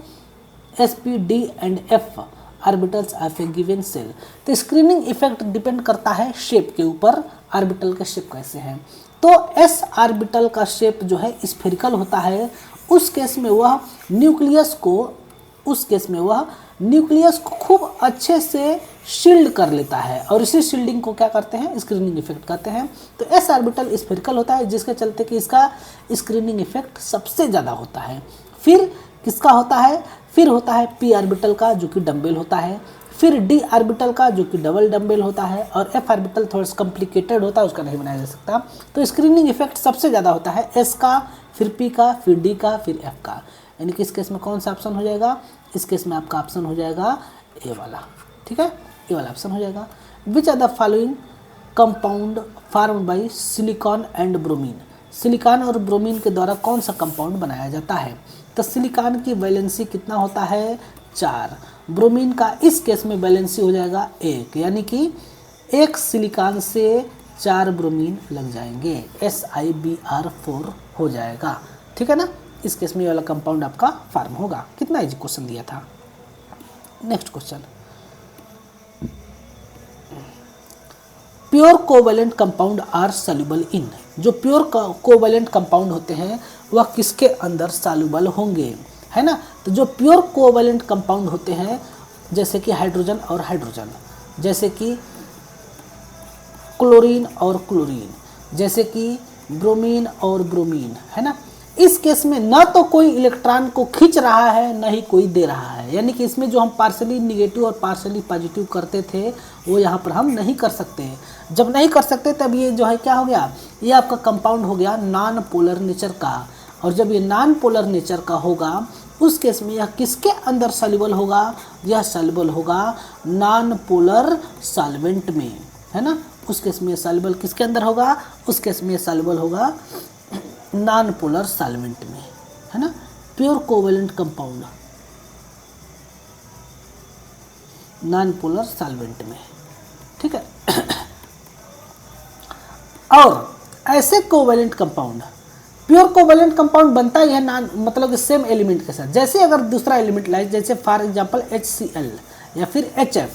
sp-d and f orbitals of a given shell. तो स्क्रीनिंग इफेक्ट डिपेंड करता है शेप के ऊपर, ऑर्बिटल का शेप कैसे है। तो s ऑर्बिटल का शेप जो है स्फेरिकल होता है, उस केस में वह न्यूक्लियस को खूब अच्छे से शील्ड कर लेता है, और इसी शील्डिंग को क्या करते हैं, स्क्रीनिंग इफेक्ट कहते हैं। तो एस ऑर्बिटल स्फेरिकल होता है, जिसके चलते कि इसका स्क्रीनिंग इफेक्ट सबसे ज़्यादा होता है। फिर किसका होता है, फिर होता है पी ऑर्बिटल का जो कि डम्बेल होता है, फिर डी ऑर्बिटल का जो कि डबल डम्बेल होता है, और एफ ऑर्बिटल थोड़ा सा कॉम्प्लिकेटेड होता है, उसका नहीं बनाया जा सकता। तो स्क्रीनिंग इफेक्ट सबसे ज़्यादा होता है एस का, फिर पी का, फिर डी का, फिर एफ का। यानी कि इस केस में कौन सा ऑप्शन हो जाएगा, इस केस में आपका ऑप्शन हो जाएगा ए वाला। ठीक है, ये वाला ऑप्शन हो जाएगा। Which are the following compound form by silicon and bromine, silicon और ब्रोमीन के द्वारा कौन सा कंपाउंड बनाया जाता है। तो सिलिकॉन की वैलेंसी कितना होता है, 4, ब्रोमीन का इस केस में वैलेंसी हो जाएगा 1, यानी कि 1 सिलिकॉन से 4 ब्रोमीन लग जाएंगे, SiBr4 हो जाएगा। ठीक है ना, इस केस में ये वाला कंपाउंड आपका फॉर्म होगा। कितना इजी क्वेश्चन दिया था। Next question, pure covalent compound are soluble in, जो प्योर कोवैलेंट कंपाउंड होते हैं वह किसके अंदर सॉल्युबल होंगे, है ना। तो जो प्योर कोवैलेंट कंपाउंड होते हैं जैसे कि हाइड्रोजन और हाइड्रोजन, जैसे कि क्लोरीन और क्लोरीन, जैसे कि ब्रोमीन और ब्रोमीन, है ना। इस केस में ना तो कोई इलेक्ट्रॉन को खींच रहा है ना ही कोई दे रहा है, यानी कि इसमें जो हम पार्शली निगेटिव और पार्शली पॉजिटिव करते थे वो यहाँ पर हम नहीं कर सकते। जब नहीं कर सकते तब ये जो है क्या हो गया, ये आपका कंपाउंड हो गया नॉन पोलर नेचर का। और जब ये नॉन पोलर नेचर का होगा उस केस में यह किसके अंदर सॉल्युबल होगा, यह सॉल्युबल होगा नॉन पोलर सॉल्वेंट में, है ना। उस केस में सॉल्युबल किसके अंदर होगा, उस केस में सॉल्युबल होगा नॉन पोलर सॉल्वेंट में, है ना। Pure covalent compound non polar solvent में, ठीक है। और ऐसे covalent compound, pure covalent compound बनता ही है नॉन मतलब सेम एलिमेंट के साथ। जैसे अगर दूसरा एलिमेंट लाए, जैसे फॉर एग्जांपल HCl या फिर HF,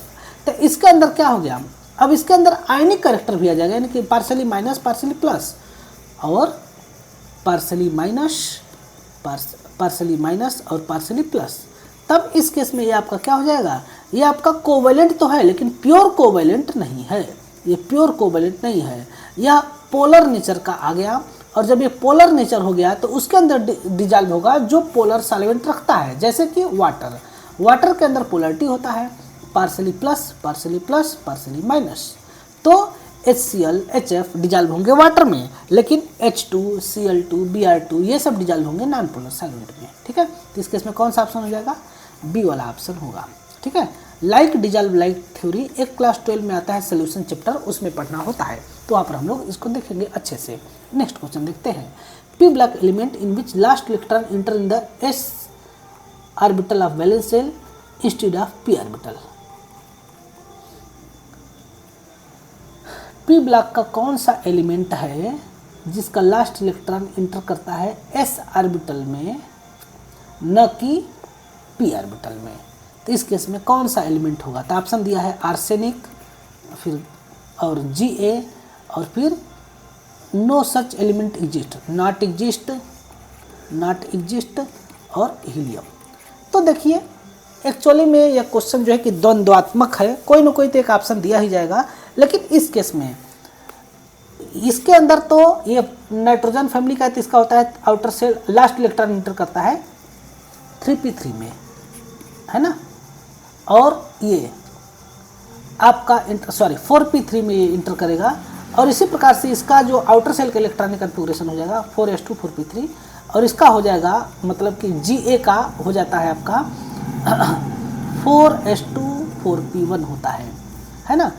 तो इसके अंदर क्या हो गया, अब इसके अंदर आयनिक कैरेक्टर भी आ जाएगा, यानी कि पार्शली माइनस पार्शली प्लस और पार्शली माइनस और पार्शली प्लस। तब इस केस में ये आपका क्या हो जाएगा, ये आपका कोवैलेंट तो है लेकिन प्योर कोवैलेंट नहीं है, ये प्योर कोवैलेंट नहीं है, यह पोलर नेचर का आ गया। और जब ये पोलर नेचर हो गया तो उसके अंदर डिजॉल्व होगा जो पोलर सॉल्वेंट रखता है, जैसे कि वाटर के अंदर पोलरिटी होता है पार्शली प्लस पार्शली माइनस। तो HCl HF डिजॉल्व होंगे वाटर में, लेकिन H2 Cl2 Br2 ये सब डिजॉल्व होंगे नॉन पोलर सॉल्वेंट में, ठीक है। तो इस केस में कौन सा ऑप्शन हो जाएगा, बी वाला ऑप्शन होगा, ठीक है। लाइक डिजॉल्व लाइक थ्योरी एक क्लास 12 में आता है, सोल्यूशन चैप्टर, उसमें पढ़ना होता है, तो वहाँ पर हम लोग इसको देखेंगे अच्छे से। नेक्स्ट क्वेश्चन देखते हैं, p block element in which last electron enter in the s orbital of valence shell instead of p orbital. P block का कौन सा एलिमेंट है जिसका लास्ट इलेक्ट्रॉन इंटर करता है s ऑर्बिटल में न कि p ऑर्बिटल में। तो इस केस में कौन सा एलिमेंट होगा, तो ऑप्शन दिया है आर्सेनिक, फिर और Ga, और फिर no such element exist, not exist और हीलियम। तो देखिए एक्चुअली में यह क्वेश्चन जो है कि द्वंद्वात्मक है, कोई ना कोई तो एक ऑप्शन दिया ही जाएगा। लेकिन इस केस में इसके अंदर तो ये नाइट्रोजन फैमिली का है, तो इसका होता है outer shell last electron enter करता है 3p3 में, है ना। और ये आपका 4p3 में ये इंटर करेगा। और इसी प्रकार से इसका जो आउटर सेल का इलेक्ट्रॉनिक कन्फिगरेशन हो जाएगा 4s2 4p3, और इसका हो जाएगा मतलब कि Ga का हो जाता है आपका 4s2 4p1 होता है ना।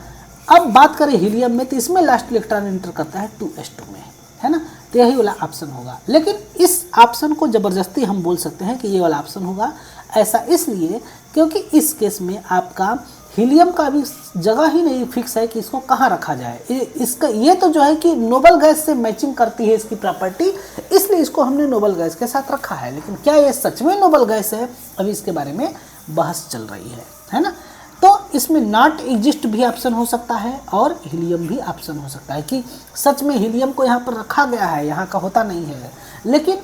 अब बात करें हीलियम में, तो इसमें लास्ट इलेक्ट्रॉन इंटर करता है 2s2 में, है ना। तो यही वाला ऑप्शन होगा, लेकिन इस ऑप्शन को ज़बरदस्ती हम बोल सकते हैं कि ये वाला ऑप्शन होगा। ऐसा इसलिए क्योंकि इस केस में आपका हीलियम का भी जगह ही नहीं फिक्स है कि इसको कहाँ रखा जाए। इसका ये तो जो है कि नोबल गैस से मैचिंग करती है इसकी प्रॉपर्टी, इसलिए इसको हमने नोबल गैस के साथ रखा है। लेकिन क्या ये सच में नोबल गैस है, अभी इसके बारे में बहस चल रही है ना। तो इसमें नॉट एग्जिस्ट भी ऑप्शन हो सकता है और हीलियम भी ऑप्शन हो सकता है कि सच में हीलियम को यहाँ पर रखा गया है, यहाँ का होता नहीं है। लेकिन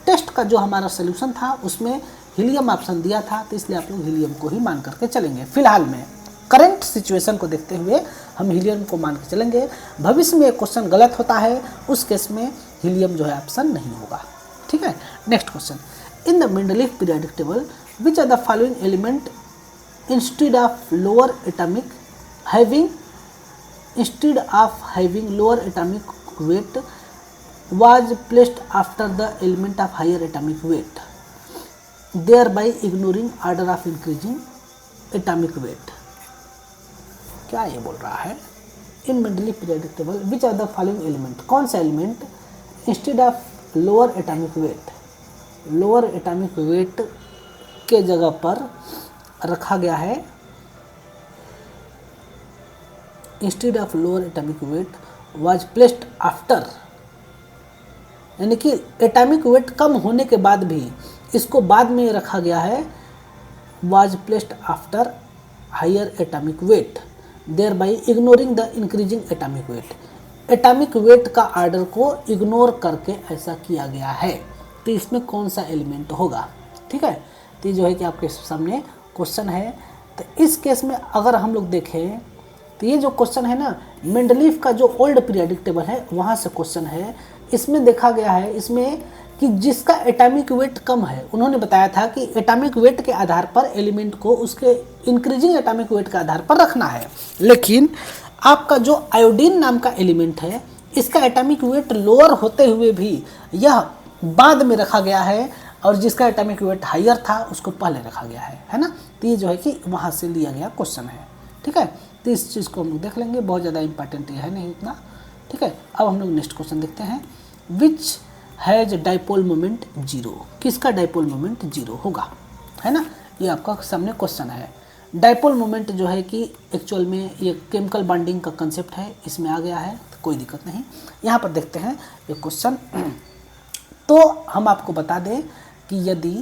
टेस्ट का जो हमारा सोल्यूशन था उसमें हीलियम ऑप्शन दिया था, तो इसलिए आप लोग हीलियम को ही मान करके चलेंगे। फिलहाल में करंट सिचुएशन को देखते हुए हम हीलियम को मान के चलेंगे। भविष्य में एक क्वेश्चन गलत होता है, उस केस में हीलियम जो है ऑप्शन नहीं होगा, ठीक है। Next question, in the Mendeleev periodic table which are the following element instead of lower atomic lower atomic weight was placed after the element of higher atomic weight, thereby ignoring order of increasing atomic weight। क्या ये बोल रहा है, in Mendeleev periodic table which are the following element, कौन सा element instead of lower atomic weight के जगह पर रखा गया है, instead of lower atomic weight was placed after, यानी कि एटॉमिक वेट कम होने के बाद भी इसको बाद में रखा गया है was placed after higher atomic weight, thereby ignoring the increasing atomic weight। Atomic weight का आर्डर को इग्नोर करके ऐसा किया गया है। तो इसमें कौन सा एलिमेंट होगा? ठीक है, तो ये जो है कि आपके सामने क्वेश्चन है। तो इस केस में अगर हम लोग देखें तो ये जो क्वेश्चन है ना, मेंडलीफ का जो ओल्ड पीरियोडिक टेबल है वहाँ से क्वेश्चन है। इसमें देखा गया है इसमें कि जिसका एटॉमिक वेट कम है, उन्होंने बताया था कि एटॉमिक वेट के आधार पर एलिमेंट को उसके इंक्रीजिंग एटॉमिक वेट के आधार पर रखना है। लेकिन आपका जो आयोडीन नाम का एलिमेंट है, इसका एटॉमिक वेट लोअर होते हुए भी यह बाद में रखा गया है, और जिसका एटॉमिक वेट हायर था उसको पहले रखा गया है ना। तो ये जो है कि वहाँ से लिया गया क्वेश्चन है। ठीक है, तो इस चीज़ को हम लोग देख लेंगे, बहुत ज़्यादा इंपॉर्टेंट ये है नहीं इतना। ठीक है, अब हम लोग नेक्स्ट क्वेश्चन देखते हैं। Which has dipole moment zero, किसका डाइपोल मोमेंट जीरो होगा, है ना। ये आपका सामने क्वेश्चन है। डाइपोल मोमेंट जो है कि एक्चुअल में ये केमिकल बॉन्डिंग का कंसेप्ट है, इसमें आ गया है, तो कोई दिक्कत नहीं। यहाँ पर देखते हैं ये क्वेश्चन। तो हम आपको बता दें कि यदि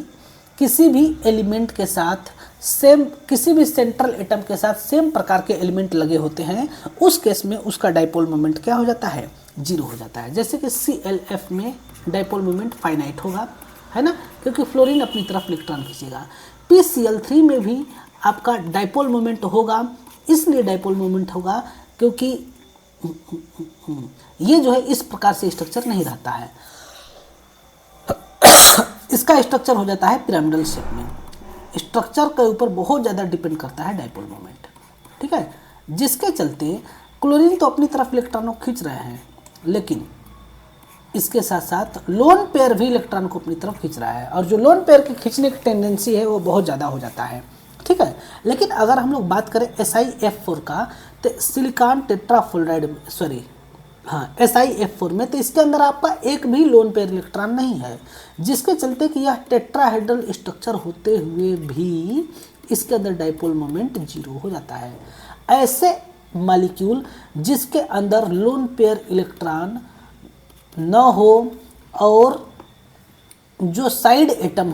किसी भी एलिमेंट के साथ सेम, किसी भी सेंट्रल एटम के साथ सेम प्रकार के एलिमेंट लगे होते हैं, उस केस में उसका डाइपोल मोमेंट क्या हो जाता है? जीरो हो जाता है। जैसे कि ClF में डाइपोल मोमेंट फाइनाइट होगा, है ना, क्योंकि फ्लोरीन अपनी तरफ इलेक्ट्रॉन खींचेगा। PCl3 में भी आपका डाइपोल मोमेंट होगा, इसलिए डाइपोल मोमेंट होगा क्योंकि ये जो है इस प्रकार से स्ट्रक्चर नहीं रहता है, इसका स्ट्रक्चर हो जाता है पिरामिडल शेप में। स्ट्रक्चर के ऊपर बहुत ज़्यादा डिपेंड करता है डाइपोल मोमेंट। ठीक है, जिसके चलते क्लोरीन तो अपनी तरफ इलेक्ट्रॉनों को खींच रहे हैं, लेकिन इसके साथ साथ लोन पेयर भी इलेक्ट्रॉन को अपनी तरफ खींच रहा है, और जो लोन पेयर की खींचने की टेंडेंसी है वो बहुत ज़्यादा हो जाता है। ठीक है, लेकिन अगर हम लोग बात करें SiF4 का, तो सिलिकॉन टेट्राफ्लोराइड SiF4 में, तो इसके अंदर आपका एक भी लोन पेयर इलेक्ट्रॉन नहीं है, जिसके चलते कि यह टेट्राहेड्रल स्ट्रक्चर होते हुए भी इसके अंदर डाइपोल मोमेंट जीरो हो जाता है। ऐसे मॉलिक्यूल जिसके अंदर लोन पेयर इलेक्ट्रॉन न हो और जो साइड एटम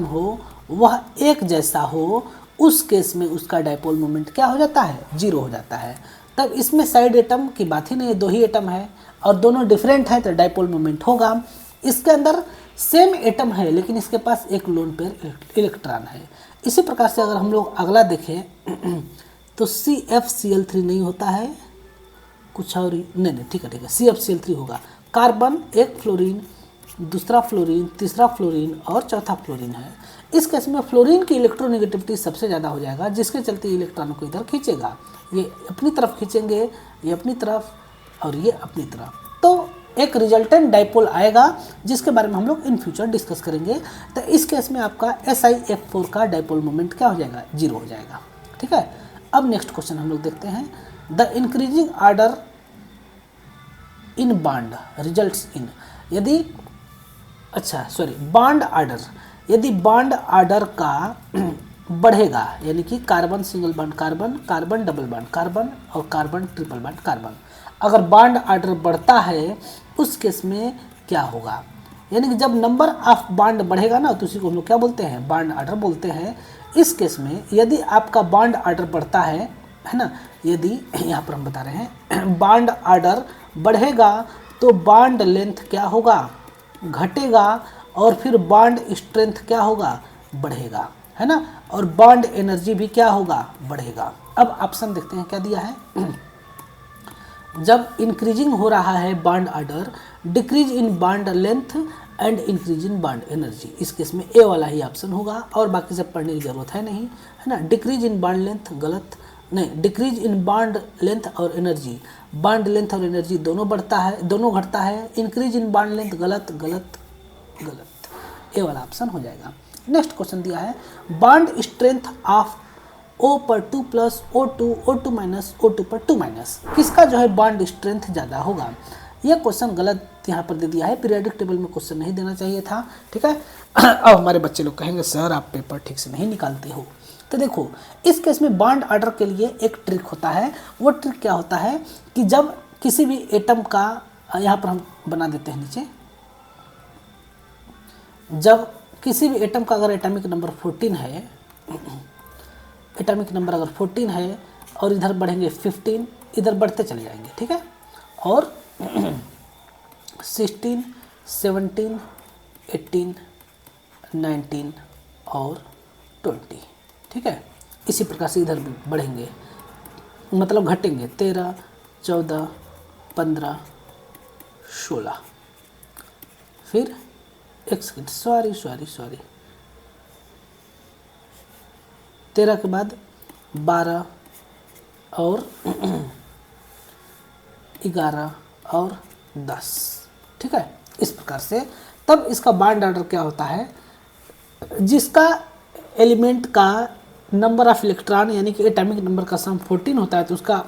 हो वह एक जैसा हो, उस केस में उसका डाइपोल मोमेंट क्या हो जाता है? जीरो हो जाता है। तब इसमें साइड एटम की बात ही नहीं है, दो ही एटम है और दोनों डिफरेंट है, तो डाइपोल मोमेंट होगा। इसके अंदर सेम एटम है लेकिन इसके पास एक लोन पेयर इलेक्ट्रॉन है। इसी प्रकार से अगर हम लोग अगला देखें तो CFCl3 नहीं होता है, कुछ और नहीं, ठीक है, CFCl3 होगा। कार्बन, एक फ्लोरीन, दूसरा फ्लोरीन, तीसरा फ्लोरीन और चौथा फ्लोरीन है। इस केस में फ्लोरीन की इलेक्ट्रोनेगेटिविटी सबसे ज़्यादा हो जाएगा, जिसके चलते इलेक्ट्रॉनों को इधर खींचेगा। ये अपनी तरफ खींचेंगे, ये अपनी तरफ और ये अपनी तरफ, तो एक रिजल्टेंट डाइपोल आएगा, जिसके बारे में हम लोग इन फ्यूचर डिस्कस करेंगे। तो इस केस में आपका SiF4 का डाइपोल मोमेंट क्या हो जाएगा? जीरो हो जाएगा। ठीक है, अब नेक्स्ट क्वेश्चन हम लोग देखते हैं। The increasing order in bond results in, यदि बॉन्ड आर्डर, यदि बॉन्ड आर्डर का बढ़ेगा, यानी कि carbon single bond carbon, carbon double bond carbon और कार्बन ट्रिपल बॉन्ड कार्बन, अगर बॉन्ड आर्डर बढ़ता है उस केस में क्या होगा? यानी कि जब नंबर ऑफ बॉन्ड बढ़ेगा ना, तो उसी को हम लोग क्या बोलते हैं? बॉन्ड आर्डर बोलते हैं। इस केस में यदि आपका बॉन्ड आर्डर बढ़ता है ना, यदि यहाँ पर हम बता रहे हैं बॉन्ड आर्डर बढ़ेगा तो बॉन्ड लेंथ क्या होगा? घटेगा, और फिर बॉन्ड स्ट्रेंथ क्या होगा? बढ़ेगा, है ना, और बॉन्ड एनर्जी भी क्या होगा? बढ़ेगा। अब ऑप्शन देखते हैं क्या दिया है। जब इंक्रीजिंग हो रहा है bond order, decrease in bond length and increase in bond energy, इस केस में ए वाला ही ऑप्शन होगा और बाकी सब पढ़ने की जरूरत है नहीं, है ना। डिक्रीज इन बॉन्ड लेंथ गलत, नहीं, डिक्रीज इन बॉन्ड लेंथ और एनर्जी, बॉन्ड लेंथ और एनर्जी दोनों बढ़ता है, दोनों घटता है। इंक्रीज इन बॉन्ड लेंथ गलत गलत गलत, ए वाला ऑप्शन हो जाएगा। नेक्स्ट क्वेश्चन दिया है बॉन्ड स्ट्रेंथ ऑफ O पर 2 plus O2 O2 minus O2 पर 2 माइनस, किसका जो है बॉन्ड स्ट्रेंथ ज़्यादा होगा? यह क्वेश्चन गलत यहाँ पर दे दिया है, पीरियोडिक टेबल में क्वेश्चन नहीं देना चाहिए था। ठीक है, अब हमारे बच्चे लोग कहेंगे सर आप पेपर ठीक से नहीं निकालते हो। तो देखो, इस केस में बॉन्ड आर्डर के लिए एक ट्रिक होता है। वो ट्रिक क्या होता है कि जब किसी भी एटम का, यहाँ पर हम बना देते हैं नीचे, जब किसी भी एटम का अगर एटॉमिक नंबर 14 है, एटॉमिक नंबर अगर 14 है और इधर बढ़ेंगे 15, इधर बढ़ते चले जाएंगे, ठीक है, और 16, 17, 18, 19 और 20, ठीक है। इसी प्रकार से इधर भी बढ़ेंगे, मतलब घटेंगे 13, 14, 15, 16, फिर एक सेकेंड, सॉरी 13 के बाद 12 और 11 और 10, ठीक है। इस प्रकार से तब इसका बॉन्ड ऑर्डर क्या होता है, जिसका एलिमेंट का नंबर ऑफ इलेक्ट्रॉन यानी कि एटॉमिक नंबर का सम 14 होता है तो उसका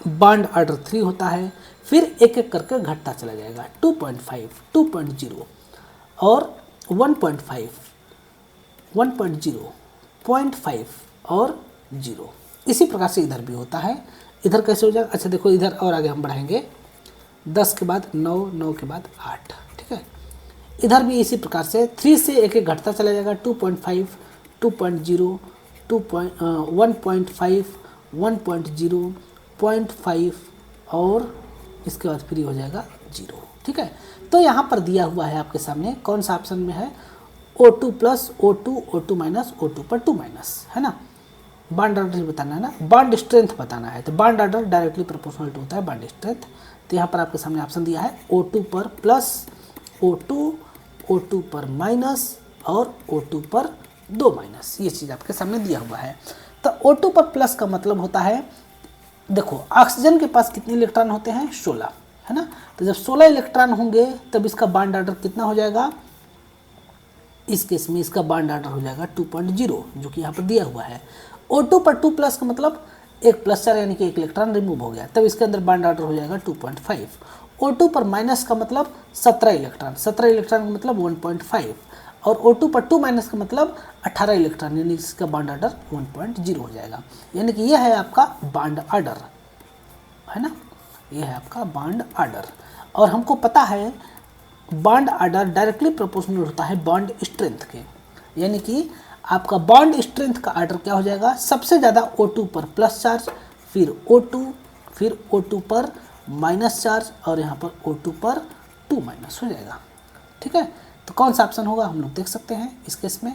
बॉन्ड ऑर्डर 3 होता है। फिर एक एक करके घटता चला जाएगा, 2.5, 2.0 और 1.5, 1.0, 0.5 और 0। इसी प्रकार से इधर भी होता है। इधर कैसे हो जाएगा, अच्छा देखो इधर और आगे हम बढ़ाएंगे, 10 के बाद 9, 9 के बाद 8, ठीक है। इधर भी इसी प्रकार से 3 से एक एक घटता चला जाएगा, 2.5, 2.0, 1.5, 1.0, 0.5 और इसके बाद फ्री हो जाएगा 0, ठीक है। तो यहाँ पर दिया हुआ है आपके सामने, कौन सा ऑप्शन में है, O2 plus O2, O2 minus, O2 पर 2 माइनस, है ना। बॉन्ड ऑर्डर बताना है ना, बॉन्ड स्ट्रेंथ बताना है, तो bond order directly proportional to होता है बॉन्ड स्ट्रेंथ। तो यहाँ पर आपके सामने ऑप्शन दिया है O2 पर प्लस, O2, O2 पर माइनस और O2 पर 2 माइनस, ये चीज़ आपके सामने दिया हुआ है। तो O2 पर प्लस का मतलब होता है, देखो ऑक्सीजन के पास कितने इलेक्ट्रॉन होते हैं, 16, है ना। तो जब 16 इलेक्ट्रॉन होंगे तब इसका बॉन्ड ऑर्डर कितना हो जाएगा, इस केस में इसका बॉन्ड ऑर्डर हो जाएगा 2.0, जो कि यहाँ पर दिया हुआ है। O2 पर 2 प्लस का मतलब 1 प्लस 4 यानी कि 1 इलेक्ट्रॉन रिमूव हो गया, तब इसके अंदर बॉन्ड ऑर्डर हो जाएगा 2.5। O2 पर माइनस का मतलब 17 इलेक्ट्रॉन, 17 इलेक्ट्रॉन का मतलब 1.5 और O2 पर 2 माइनस का मतलब 18 इलेक्ट्रॉन, यानी इसका बॉन्ड ऑर्डर 1.0 हो जाएगा। यानी कि यह है आपका बॉन्ड ऑर्डर, है ना, यह है आपका बॉन्ड ऑर्डर। और हमको पता है बॉन्ड ऑर्डर डायरेक्टली प्रोपोर्शनल होता है बॉन्ड स्ट्रेंथ के, यानी कि आपका बॉन्ड स्ट्रेंथ का ऑर्डर क्या हो जाएगा, सबसे ज़्यादा O2 पर प्लस चार्ज, फिर O2, फिर O2 पर माइनस चार्ज और यहाँ पर O2 पर 2 माइनस हो जाएगा, ठीक है। तो कौन सा ऑप्शन होगा हम लोग देख सकते हैं इस केस में,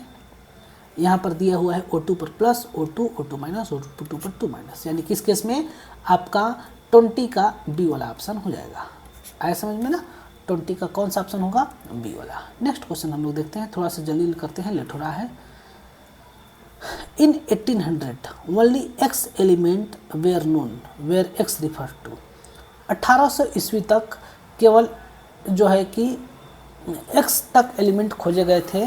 यहाँ पर दिया हुआ है O2 पर plus, O2, O2 minus, O2 पर 2 माइनस, यानी कि इस केस में आपका 20 का बी वाला ऑप्शन हो जाएगा। आया समझ में ना, 20 का कौन सा ऑप्शन होगा, बी वाला। नेक्स्ट क्वेश्चन हम लोग देखते हैं, थोड़ा सा जल्दी करते हैं, लेट हो रहा है। In 1800 only X element were known where X refer to. 1800 ईस्वी तक केवल जो है कि एक्स तक एलिमेंट खोजे गए थे,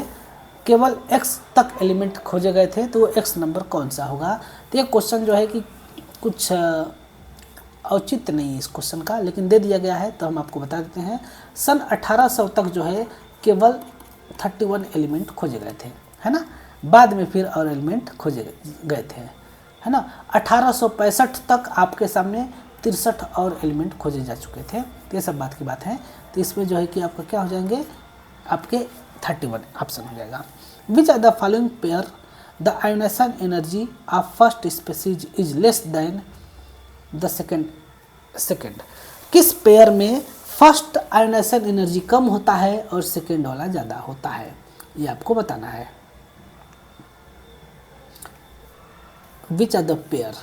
केवल एक्स तक एलिमेंट खोजे गए थे, तो वो एक्स नंबर कौन सा होगा। तो ये क्वेश्चन जो है कि कुछ औचित्य नहीं है इस क्वेश्चन का, लेकिन दे दिया गया है तो हम आपको बता देते हैं। सन 1800 तक जो है केवल 31 एलिमेंट खोजे गए थे, है ना, बाद में फिर और एलिमेंट खोजे गए थे, है ना। 1865 तक आपके सामने 63 और एलिमेंट खोजे जा चुके थे, तो ये सब बात की बात है। तो इसमें जो है कि आपका क्या हो जाएंगे, आपके 31 ऑप्शन हो जाएगा। Which are the following pair the ionisation energy of first species is less than the second. किस पेयर में फर्स्ट आयोनाइजेशन एनर्जी कम होता है और सेकेंड वाला ज़्यादा होता है, ये आपको बताना है। Which are the pair,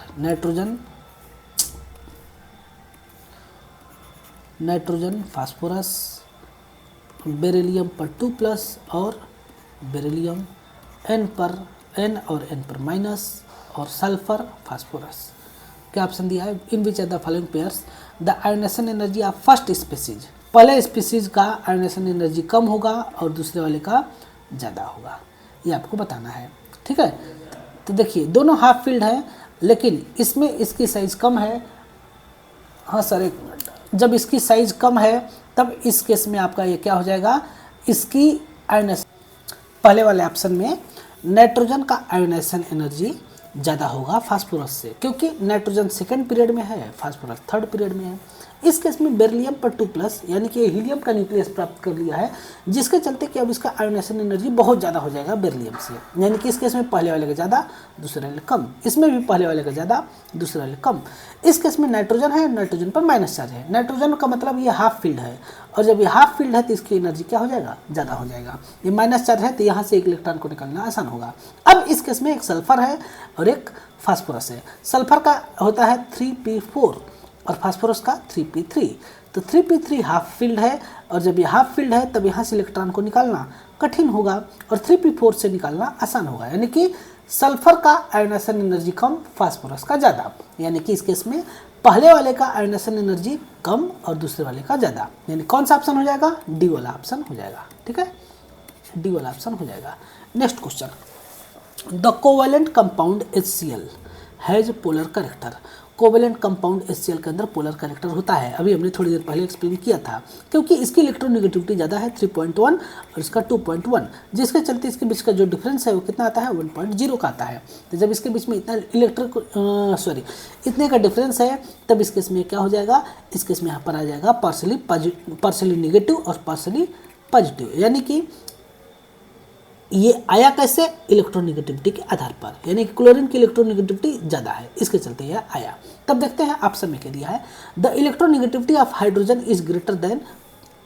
nitrogen phosphorus, beryllium पर 2 प्लस और बेरिलियम, N और N पर माइनस और सल्फर फास्फोरस। क्या ऑप्शन दिया है, in which are the following pairs the ionisation energy of first species, पहले स्पीशीज का आयोनाइजेशन एनर्जी कम होगा और दूसरे वाले का ज़्यादा होगा, ये आपको बताना है, ठीक है। तो देखिए दोनों हाफ फील्ड है, लेकिन इसमें इसकी साइज़ कम है। हाँ सर एक मिनट, जब इसकी साइज़ कम है तब इस केस में आपका ये क्या हो जाएगा, इसकी आयोनाइजेशन, पहले वाले ऑप्शन में नाइट्रोजन का आयोनाइजेशन एनर्जी ज़्यादा होगा फास्फोरस से, क्योंकि नाइट्रोजन सेकंड पीरियड में है, फास्फोरस थर्ड पीरियड में है। इस केस में बेरिलियम पर 2+ यानी कि हीलियम का न्यूक्लियस प्राप्त कर लिया है, जिसके चलते कि अब इसका आयोनाइजेशन एनर्जी बहुत ज़्यादा हो जाएगा बेरिलियम से, यानी कि इस केस में पहले वाले का ज़्यादा दूसरे वाले कम, इसमें भी पहले वाले का ज़्यादा दूसरे वाले कम। इस केस में नाइट्रोजन है, नाइट्रोजन पर माइनस चार्ज है, नाइट्रोजन का मतलब ये हाफ फील्ड है, और जब ये हाफ फील्ड है तो इसकी एनर्जी क्या हो जाएगा, ज़्यादा हो जाएगा। ये माइनस चार्ज है तो यहाँ से एक इलेक्ट्रॉन को निकालना आसान होगा। अब इस केस में एक सल्फर है और एक फास्फोरस है। सल्फर का होता है 3p4 और फास्फोरस का 3p3। तो 3p3 हाफ फील्ड है, और जब ये हाफ फील्ड है तब यहाँ से इलेक्ट्रॉन को निकालना कठिन होगा और 3p4 से निकालना आसान होगा, यानी कि सल्फर का आयोनाइजेशन एनर्जी कम, फास्फोरस का ज़्यादा, यानी कि इस केस में पहले वाले का आयोनाइजेशन एनर्जी कम और दूसरे वाले का ज़्यादा, यानी कौन सा ऑप्शन हो जाएगा, डी वाला ऑप्शन हो जाएगा। ठीक है, डी वाला ऑप्शन हो जाएगा। Next question, the covalent compound HCl has polar character. Covalent compound HCl के अंदर पोलर कैरेक्टर होता है, अभी हमने थोड़ी देर पहले एक्सप्लेन किया था, क्योंकि इसकी इलेक्ट्रोनेगेटिविटी ज़्यादा है 3.1 और इसका 2.1, जिसके चलते इसके बीच का जो डिफरेंस है वो कितना आता है, 1.0 का आता है। तो जब इसके बीच में इतना इतने का डिफरेंस है तब इस केस में क्या हो जाएगा, इस केस में यहाँ पर आ जाएगा पार्शली नेगेटिव और पार्शली पॉजिटिव, यानी कि ये आया कैसे, इलेक्ट्रोनेगेटिविटी के आधार पर, यानी कि क्लोरीन की इलेक्ट्रोनेगेटिविटी ज़्यादा है, इसके चलते यह आया। तब देखते हैं ऑप्शन में क्या दिया है, the electronegativity of hydrogen is greater then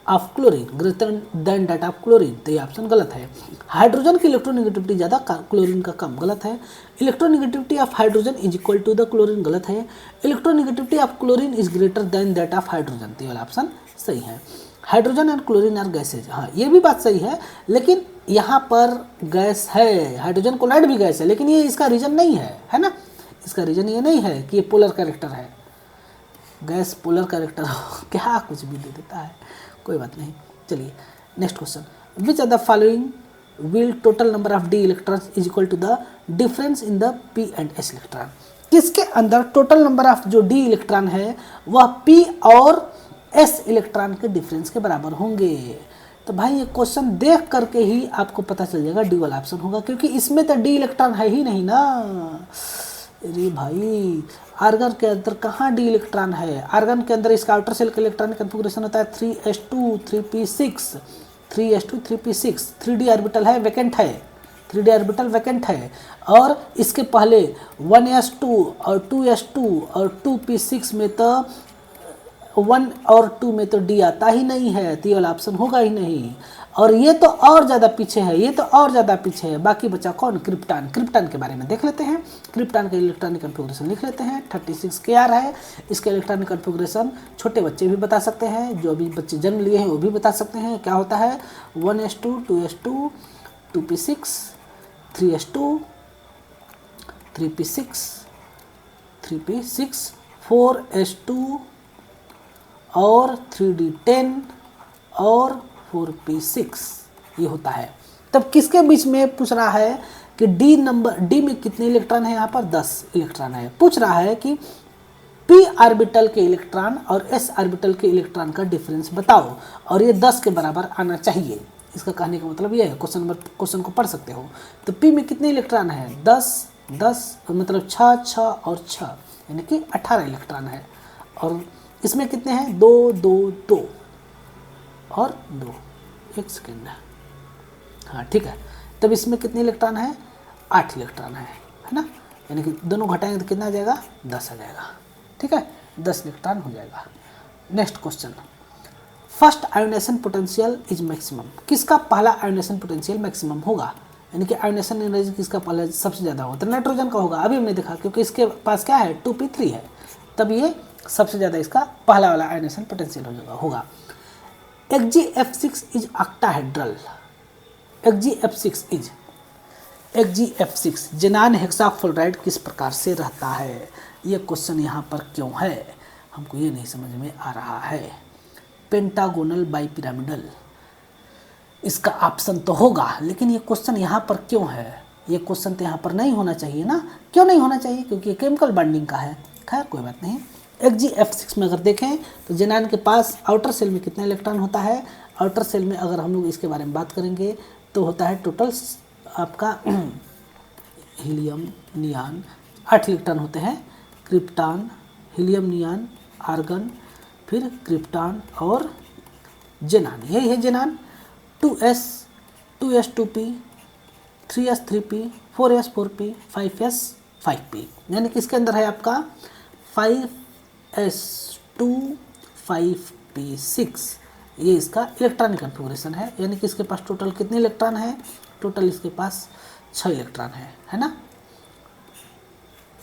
of chlorine, greater than that of chlorine. तो ये ऑप्शन गलत है। हाइड्रोजन की इलेक्ट्रोनेगेटिविटी ज़्यादा, क्लोरीन का कम, गलत है। Electronegativity of hydrogen is equal to the chlorine, गलत है। Electronegativity of chlorine is greater than that of hydrogen, तो ये वाला ऑप्शन सही है। Hydrogen and chlorine are gases, हाँ ये भी बात सही है, लेकिन यहाँ पर गैस है, हाइड्रोजन क्लोराइड भी गैस है, लेकिन ये इसका रीजन नहीं है ना, इसका रीजन ये नहीं है कि ये पोलर कैरेक्टर है। गैस पोलर कैरेक्टर क्या कुछ भी दे देता है, कोई बात नहीं। चलिए next question, which are the following will total number of d electrons is equal to the difference in the p and s electron. किसके अंदर टोटल नंबर ऑफ जो डी इलेक्ट्रॉन है वह पी और एस इलेक्ट्रॉन के difference के बराबर होंगे। तो भाई ये क्वेश्चन देख करके ही आपको पता चल जाएगा डी वाला ऑप्शन होगा, क्योंकि इसमें तो डी इलेक्ट्रॉन है ही नहीं ना। अरे भाई आर्गन के अंदर कहाँ डी इलेक्ट्रॉन है, आर्गन के अंदर इसका आउटर सेल का इलेक्ट्रॉनिक कन्फिगरेशन होता है 3s2 3p6 3s2 3p6, 3d orbital है, वैकेंट है, 3d ऑर्बिटल वैकेंट है, और इसके पहले 1s2 और 2s2 और 2p6 में तो 1 और 2 में तो डी आता ही नहीं है, तो ये वाला ऑप्शन होगा ही नहीं। और ये तो और ज़्यादा पीछे है, ये तो और ज़्यादा पीछे है। बाकी बचा कौन, क्रिप्टॉन। क्रिप्टॉन के बारे में देख लेते हैं, क्रिप्टॉन का इलेक्ट्रॉनिक कन्फिगरेशन लिख लेते हैं। 36 Kr है इसका इलेक्ट्रॉनिक कन्फिगरेशन, छोटे बच्चे भी बता सकते हैं, जो अभी बच्चे जन्म लिए हैं वो भी बता सकते हैं। क्या होता है, 1s2 2s2 2p6 3s2 3p6 4s2 और 3d10 और 4p6 ये होता है। तब किसके बीच में पूछ रहा है कि डी में कितने इलेक्ट्रॉन है, यहाँ पर 10 इलेक्ट्रॉन है। पूछ रहा है कि p ऑर्बिटल के इलेक्ट्रॉन और s ऑर्बिटल के इलेक्ट्रॉन का डिफरेंस बताओ, और ये 10 के बराबर आना चाहिए। इसका कहने का मतलब ये है, क्वेश्चन को पढ़ सकते हो। तो p में कितने इलेक्ट्रॉन है, 10 मतलब 6 और 6 यानी कि 18 इलेक्ट्रॉन है, और इसमें कितने हैं, 2 2 2 और 2, 1 सेकेंड, हाँ ठीक है। तब इसमें कितने इलेक्ट्रॉन है, 8 इलेक्ट्रॉन है ना, यानी कि दोनों घटाएंगे तो कितना आ जाएगा, 10 आ जाएगा। ठीक है, 10 इलेक्ट्रॉन हो जाएगा। Next question, first ionization potential is maximum. किसका पहला आयोनाइजेशन पोटेंशियल मैक्सिमम होगा, यानी कि आयोनाइजेशन एनर्जी किसका पहले सबसे ज़्यादा होगा, तो नाइट्रोजन का होगा। अभी हमने देखा क्योंकि इसके पास क्या है, 2p3 है, तब ये सबसे ज़्यादा इसका पहला वाला आयोनाइजेशन पोटेंशियल होगा। XgF6 is octahedral, XgF6 जेनान hexafluoride किस प्रकार से रहता है। ये क्वेश्चन यहाँ पर क्यों है, हमको ये नहीं समझ में आ रहा है। पेंटागोनल बाइपिरामिडल इसका ऑप्शन तो होगा, लेकिन ये क्वेश्चन यहाँ पर क्यों है, ये क्वेश्चन तो यहाँ पर नहीं होना चाहिए ना। क्यों नहीं होना चाहिए, क्योंकि ये केमिकल बॉन्डिंग का है। खैर कोई बात नहीं। XgF6 में अगर देखें तो जेनान के पास आउटर सेल में कितना इलेक्ट्रॉन होता है, आउटर सेल में अगर हम लोग इसके बारे में बात करेंगे तो होता है टोटल आपका हीलियम नियान 8 इलेक्ट्रॉन होते हैं, क्रिप्टॉन, हीलियम नियान, आर्गन, फिर क्रिप्टॉन और जेनान, यही है जेनान। 2s 2s2p 3s3p 4s4p 5s 5p, यानी कि इसके अंदर है आपका 5s2 5p6, ये इसका इलेक्ट्रॉनिक कन्फिगरेशन है। यानी कि इसके पास टोटल कितने इलेक्ट्रॉन है? टोटल इसके पास 6 इलेक्ट्रॉन है ना,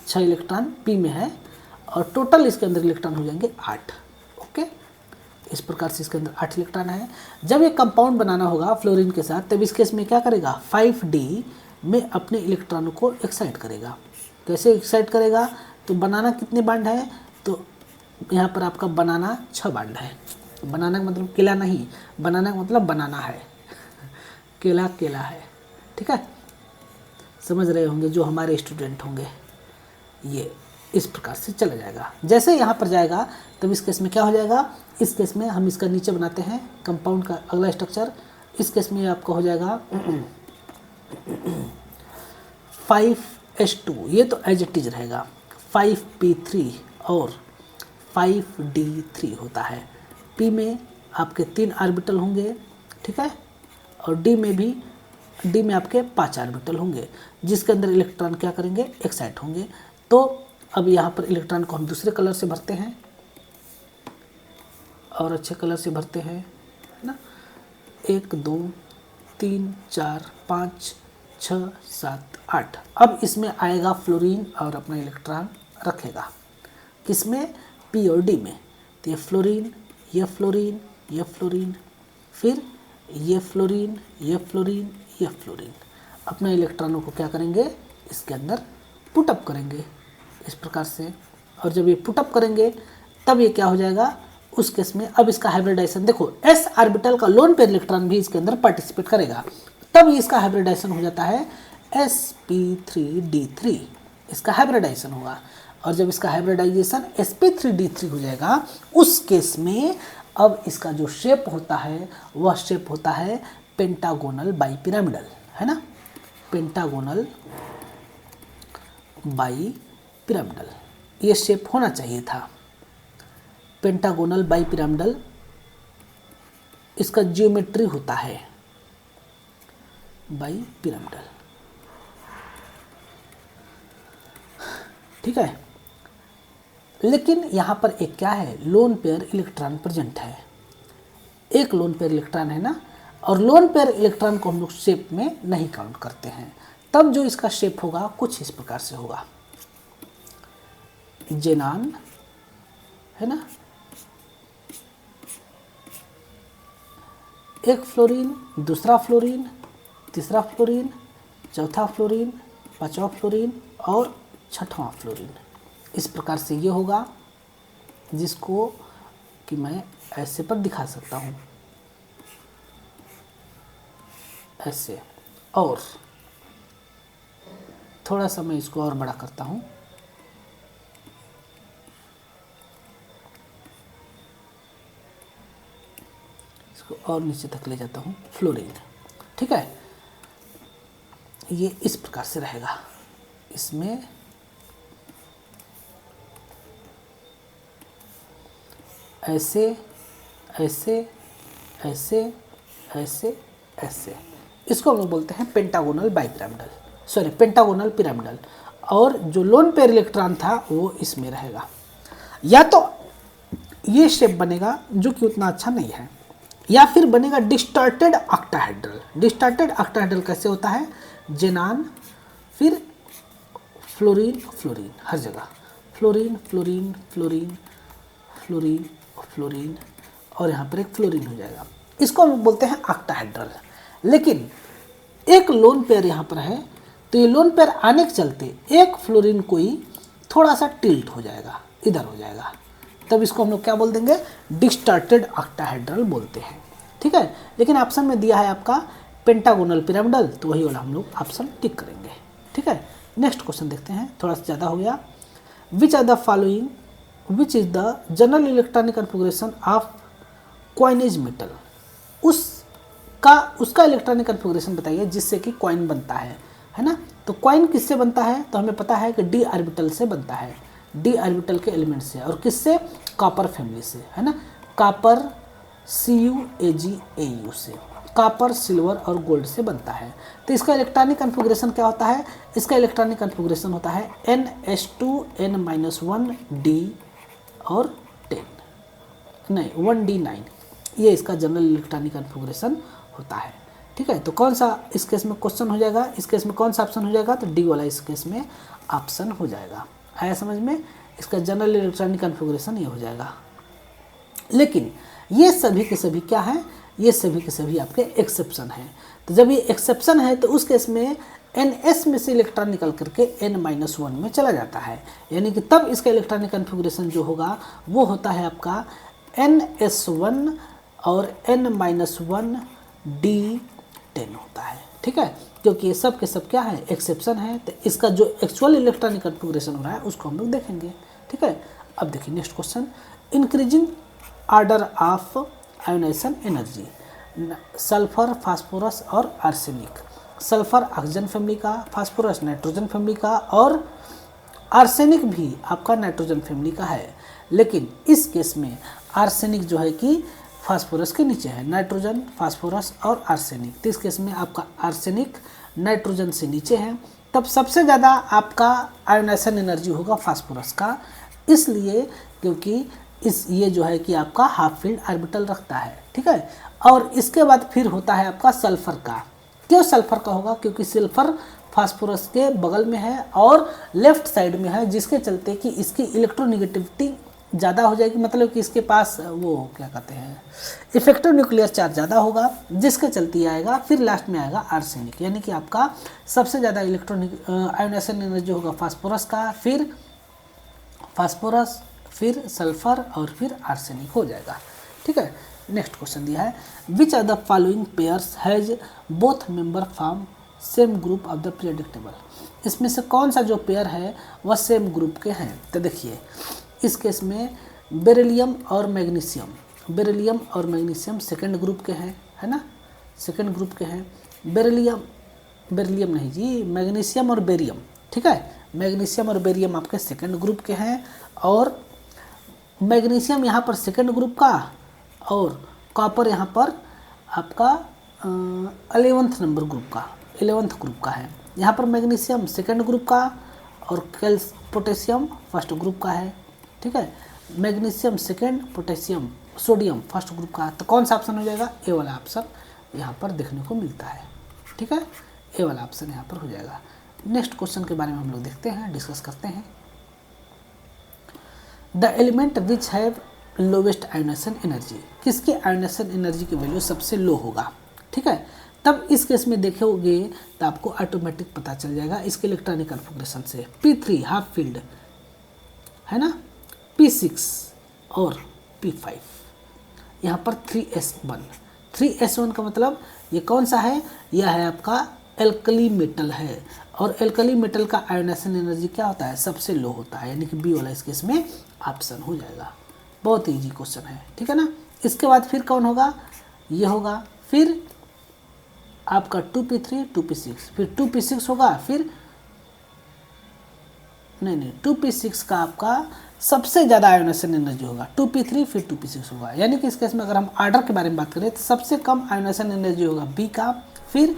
6 इलेक्ट्रॉन p में है और टोटल इसके अंदर इलेक्ट्रॉन हो जाएंगे 8। ओके, इस प्रकार से इसके अंदर 8 इलेक्ट्रॉन है। जब ये कंपाउंड बनाना होगा फ्लोरीन के साथ, तब इस केस में क्या करेगा? 5d में अपने इलेक्ट्रॉनों को एक्साइट करेगा। कैसे एक्साइट करेगा? तो बनाना कितने बांड है? तो यहाँ पर आपका बनाना 6 बांड है। बनाना का मतलब केला नहीं, बनाना का मतलब बनाना है, केला केला है। ठीक है, समझ रहे होंगे जो हमारे स्टूडेंट होंगे। ये इस प्रकार से चला जाएगा। जैसे यहाँ पर जाएगा तब इस केस में क्या हो जाएगा? इस केस में हम इसका नीचे बनाते हैं कंपाउंड का अगला स्ट्रक्चर। इस केस में आपका हो जाएगा 5s2, ये तो एज इट इज रहेगा। 5p3 और 5d3 होता है। p में आपके 3 ऑर्बिटल होंगे, ठीक है, और d में आपके 5 ऑर्बिटल होंगे, जिसके अंदर इलेक्ट्रॉन क्या करेंगे? एक्साइट होंगे। तो अब यहाँ पर इलेक्ट्रॉन को हम दूसरे कलर से भरते हैं और अच्छे कलर से भरते हैं, है ना। 1 2 3 4 5 6 7 8। अब इसमें आएगा फ्लोरीन और अपना इलेक्ट्रॉन रखेगा किसमें? p और d में। तो ये फ्लोरीन, ये फ्लोरीन, ये फ्लोरीन, फिर ये फ्लोरीन, ये फ्लोरीन, ये फ्लोरीन, अपने इलेक्ट्रॉनों को क्या करेंगे? इसके अंदर पुटअप करेंगे इस प्रकार से। और जब ये पुटअप करेंगे तब ये क्या हो जाएगा? उस केस में अब इसका हाइब्रिडाइजेशन देखो, s ऑर्बिटल का लोन पेयर इलेक्ट्रॉन भी इसके अंदर पार्टिसिपेट करेगा, तब इसका हाइब्रिडाइजेशन हो जाता है sp3d3, इसका हाइब्रिडाइजेशन होगा। और जब इसका हाइब्रिडाइजेशन sp3d3 हो जाएगा, उस केस में अब इसका जो शेप होता है वह शेप होता है पेंटागोनल बाईपिरामिडल, है ना, पेंटागोनल बाईपिरामिडल ये शेप होना चाहिए था। पेंटागोनल बाईपिरामिडल इसका जियोमेट्री होता है बाईपिरामिडल, ठीक है। लेकिन यहाँ पर एक क्या है? लोन पेयर इलेक्ट्रॉन प्रेजेंट है, एक लोन पेयर इलेक्ट्रॉन है ना, और लोन पेयर इलेक्ट्रॉन को हम लोग शेप में नहीं काउंट करते हैं। तब जो इसका शेप होगा कुछ इस प्रकार से होगा, जेनान, है ना, एक फ्लोरीन, दूसरा फ्लोरीन, तीसरा फ्लोरीन, चौथा फ्लोरीन, पांचवा फ्लोरीन और छठवां फ्लोरीन। इस प्रकार से ये होगा, जिसको कि मैं ऐसे पर दिखा सकता हूँ, ऐसे। और थोड़ा सा मैं इसको और बड़ा करता हूँ, इसको और नीचे तक ले जाता हूँ, फ्लोरीन, ठीक है। ये इस प्रकार से रहेगा, इसमें ऐसे ऐसे ऐसे ऐसे ऐसे, इसको हम लोग बोलते हैं pentagonal bipyramidal, sorry pentagonal pyramidal. और जो लोन पेयर इलेक्ट्रॉन था वो इसमें रहेगा। या तो ये शेप बनेगा जो कि उतना अच्छा नहीं है, या फिर बनेगा डिस्टॉर्टेड ऑक्टाहेड्रल। डिस्टॉर्टेड ऑक्टाहेड्रल कैसे होता है? जेनान, फिर फ्लोरीन, फ्लोरीन, हर जगह fluorine fluorine fluorine fluorine fluorine, और यहाँ पर एक फ्लोरीन हो जाएगा। इसको हम बोलते हैं ऑक्टाहेड्रल। लेकिन एक लोन पेयर यहाँ पर है, तो ये लोन पेयर आने के चलते एक फ्लोरीन कोई थोड़ा सा टिल्ट हो जाएगा, इधर हो जाएगा, तब इसको हम लोग क्या बोल देंगे? डिस्टॉर्टेड ऑक्टाहेड्रल बोलते हैं, ठीक है। लेकिन ऑप्शन में दिया है आपका पेंटागोनल पिरामिडल, तो वही वाला हम लोग ऑप्शन टिक करेंगे, ठीक है। नेक्स्ट क्वेश्चन देखते हैं, थोड़ा सा ज़्यादा हो गया। Which are the following which is the general electronic configuration of coinage metal? उसका इलेक्ट्रॉनिक कन्फिगरेशन बताइए जिससे कि कॉइन बनता है ना। तो कॉइन किससे बनता है? तो हमें पता है कि डी ऑर्बिटल से बनता है। डी ऑर्बिटल के एलिमेंट से, और किससे, कॉपर फैमिली से, है ना, कॉपर CuAgAu से, कॉपर, सिल्वर और गोल्ड से बनता है। तो इसका इलेक्ट्रॉनिक कन्फिगरेशन क्या होता है, इसका इलेक्ट्रॉनिक कन्फिगरेशन होता है NH2 N-1D और 1D9, ये इसका जनरल इलेक्ट्रॉनिक कन्फिगरेशन होता है। ठीक है, तो कौन सा इस केस में क्वेश्चन हो जाएगा, इस केस में कौन सा ऑप्शन हो जाएगा, तो डी वाला इस केस में ऑप्शन हो जाएगा। आया समझ में, इसका जनरल इलेक्ट्रॉनिक कन्फिगरेशन ये हो जाएगा। लेकिन ये सभी के सभी क्या है, ये सभी के सभी आपके एक्सेप्शन हैं। तो जब ये एक्सेप्शन है तो उस केस में NS में से इलेक्ट्रॉन निकल करके N-1 में चला जाता है, यानी कि तब इसका इलेक्ट्रॉनिक कन्फिगरेशन जो होगा वो होता है आपका NS1 और N-1D10 होता है। ठीक है, क्योंकि ये सब के सब क्या है, एक्सेप्शन है। तो इसका जो एक्चुअल इलेक्ट्रॉनिक कन्फिगरेशन हो रहा है उसको हम लोग देखेंगे। ठीक है, अब देखिए next question, increasing order of ionization energy, sulphur, phosphorus और आर्सेनिक। सल्फर ऑक्सीजन फैमिली का, फास्फोरस नाइट्रोजन फैमिली का और आर्सेनिक भी आपका नाइट्रोजन फैमिली का है। लेकिन इस केस में आर्सेनिक जो है कि फास्फोरस के नीचे है, नाइट्रोजन, फास्फोरस और आर्सेनिक। तो इस केस में आपका आर्सेनिक नाइट्रोजन से नीचे है, तब सबसे ज़्यादा आपका आयोनाइजेशन एनर्जी होगा फास्फोरस का, इसलिए क्योंकि ये जो है कि आपका हाफ फील्ड ऑर्बिटल रखता है। ठीक है, और इसके बाद फिर होता है आपका सल्फर का। क्यों सल्फर का होगा, क्योंकि सल्फर फास्फोरस के बगल में है और लेफ्ट साइड में है, जिसके चलते कि इसकी इलेक्ट्रोनेगेटिविटी ज़्यादा हो जाएगी, मतलब कि इसके पास वो क्या कहते हैं, इफेक्टिव न्यूक्लियर चार्ज ज़्यादा होगा, जिसके चलते आएगा फिर लास्ट में आएगा आर्सेनिक। यानी कि आपका सबसे ज़्यादा आयोनाइजेशन एनर्जी होगा फास्फोरस का, फिर फास्फोरस, फिर सल्फर और फिर आर्सेनिक हो जाएगा। ठीक है, नेक्स्ट क्वेश्चन दिया है, which are the following pairs has both member from same group of the periodic table. इसमें से कौन सा जो पेयर है वह सेम ग्रुप के हैं। तो देखिए इस केस में बेरिलियम और मैग्नीशियम, बेरिलियम और मैग्नीशियम सेकंड ग्रुप के हैं, है ना, सेकंड ग्रुप के हैं। बेरिलियम नहीं जी, मैग्नीशियम और बेरियम। ठीक है, मैग्नीशियम और बेरियम आपके सेकंड ग्रुप के हैं, और मैग्नीशियम यहाँ पर सेकंड ग्रुप का और कॉपर यहाँ पर आपका 11th नंबर ग्रुप का, 11th ग्रुप का है। यहाँ पर मैग्नीशियम सेकंड ग्रुप का और पोटेशियम फर्स्ट ग्रुप का है। ठीक है, magnesium second, potassium, sodium first group का। तो कौन सा ऑप्शन हो जाएगा, ए वाला ऑप्शन यहाँ पर देखने को मिलता है। ठीक है, ए वाला ऑप्शन यहाँ पर हो जाएगा। नेक्स्ट क्वेश्चन के बारे में हम लोग देखते हैं, डिस्कस करते हैं। The element which have lowest ionization energy, किसकी आयोनाइजेशन एनर्जी की वैल्यू सबसे लो होगा। ठीक है, तब इस केस में देखोगे तो आपको ऑटोमेटिक पता चल जाएगा इसके इलेक्ट्रॉनिक कन्फिगरेशन से। P3 हाफ फील्ड है ना, P6 और P5, यहाँ पर 3s1। 3s1 का मतलब ये कौन सा है, यह है आपका एल्कली मेटल है, और एल्कली मेटल का आयोनाइजेशन एनर्जी क्या होता है, सबसे लो होता है, यानी कि बी वाला इस केस में ऑप्शन हो जाएगा। बहुत इजी क्वेश्चन है। ठीक है ना, इसके बाद फिर कौन होगा, ये होगा, फिर आपका 2p3 2p6, फिर 2p6 होगा, फिर नहीं 2p6 का आपका सबसे ज़्यादा आयोनाइजेशन एनर्जी होगा, 2p3 फिर 2p6 होगा। यानी कि इस केस में अगर हम ऑर्डर के बारे में बात करें तो सबसे कम आयोनाइजेशन एनर्जी होगा बी का, फिर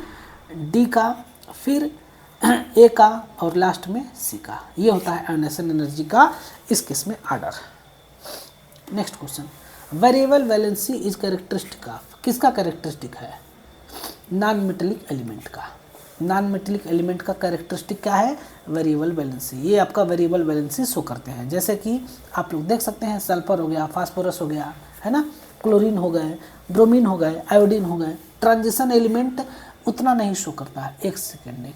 डी का, फिर ए का और लास्ट में सी का। ये होता है आयोनाइजेशन एनर्जी का इस केस में order. Next question, variable valency is characteristic of, किसका कैरेक्टरिस्टिक है, नॉन मेटेलिक एलिमेंट का। नॉन मेटेलिक एलिमेंट का कैरेक्टरिस्टिक क्या है, वेरिएबल वैलेंसी। ये आपका वेरिएबल वैलेंसी शो करते हैं, जैसे कि आप लोग देख सकते हैं सल्फर हो गया, फास्फोरस हो गया, है ना, क्लोरीन हो गए, ब्रोमीन हो गए, आयोडीन हो गए। ट्रांजिशन एलिमेंट उतना नहीं शो करता है, एक सेकेंड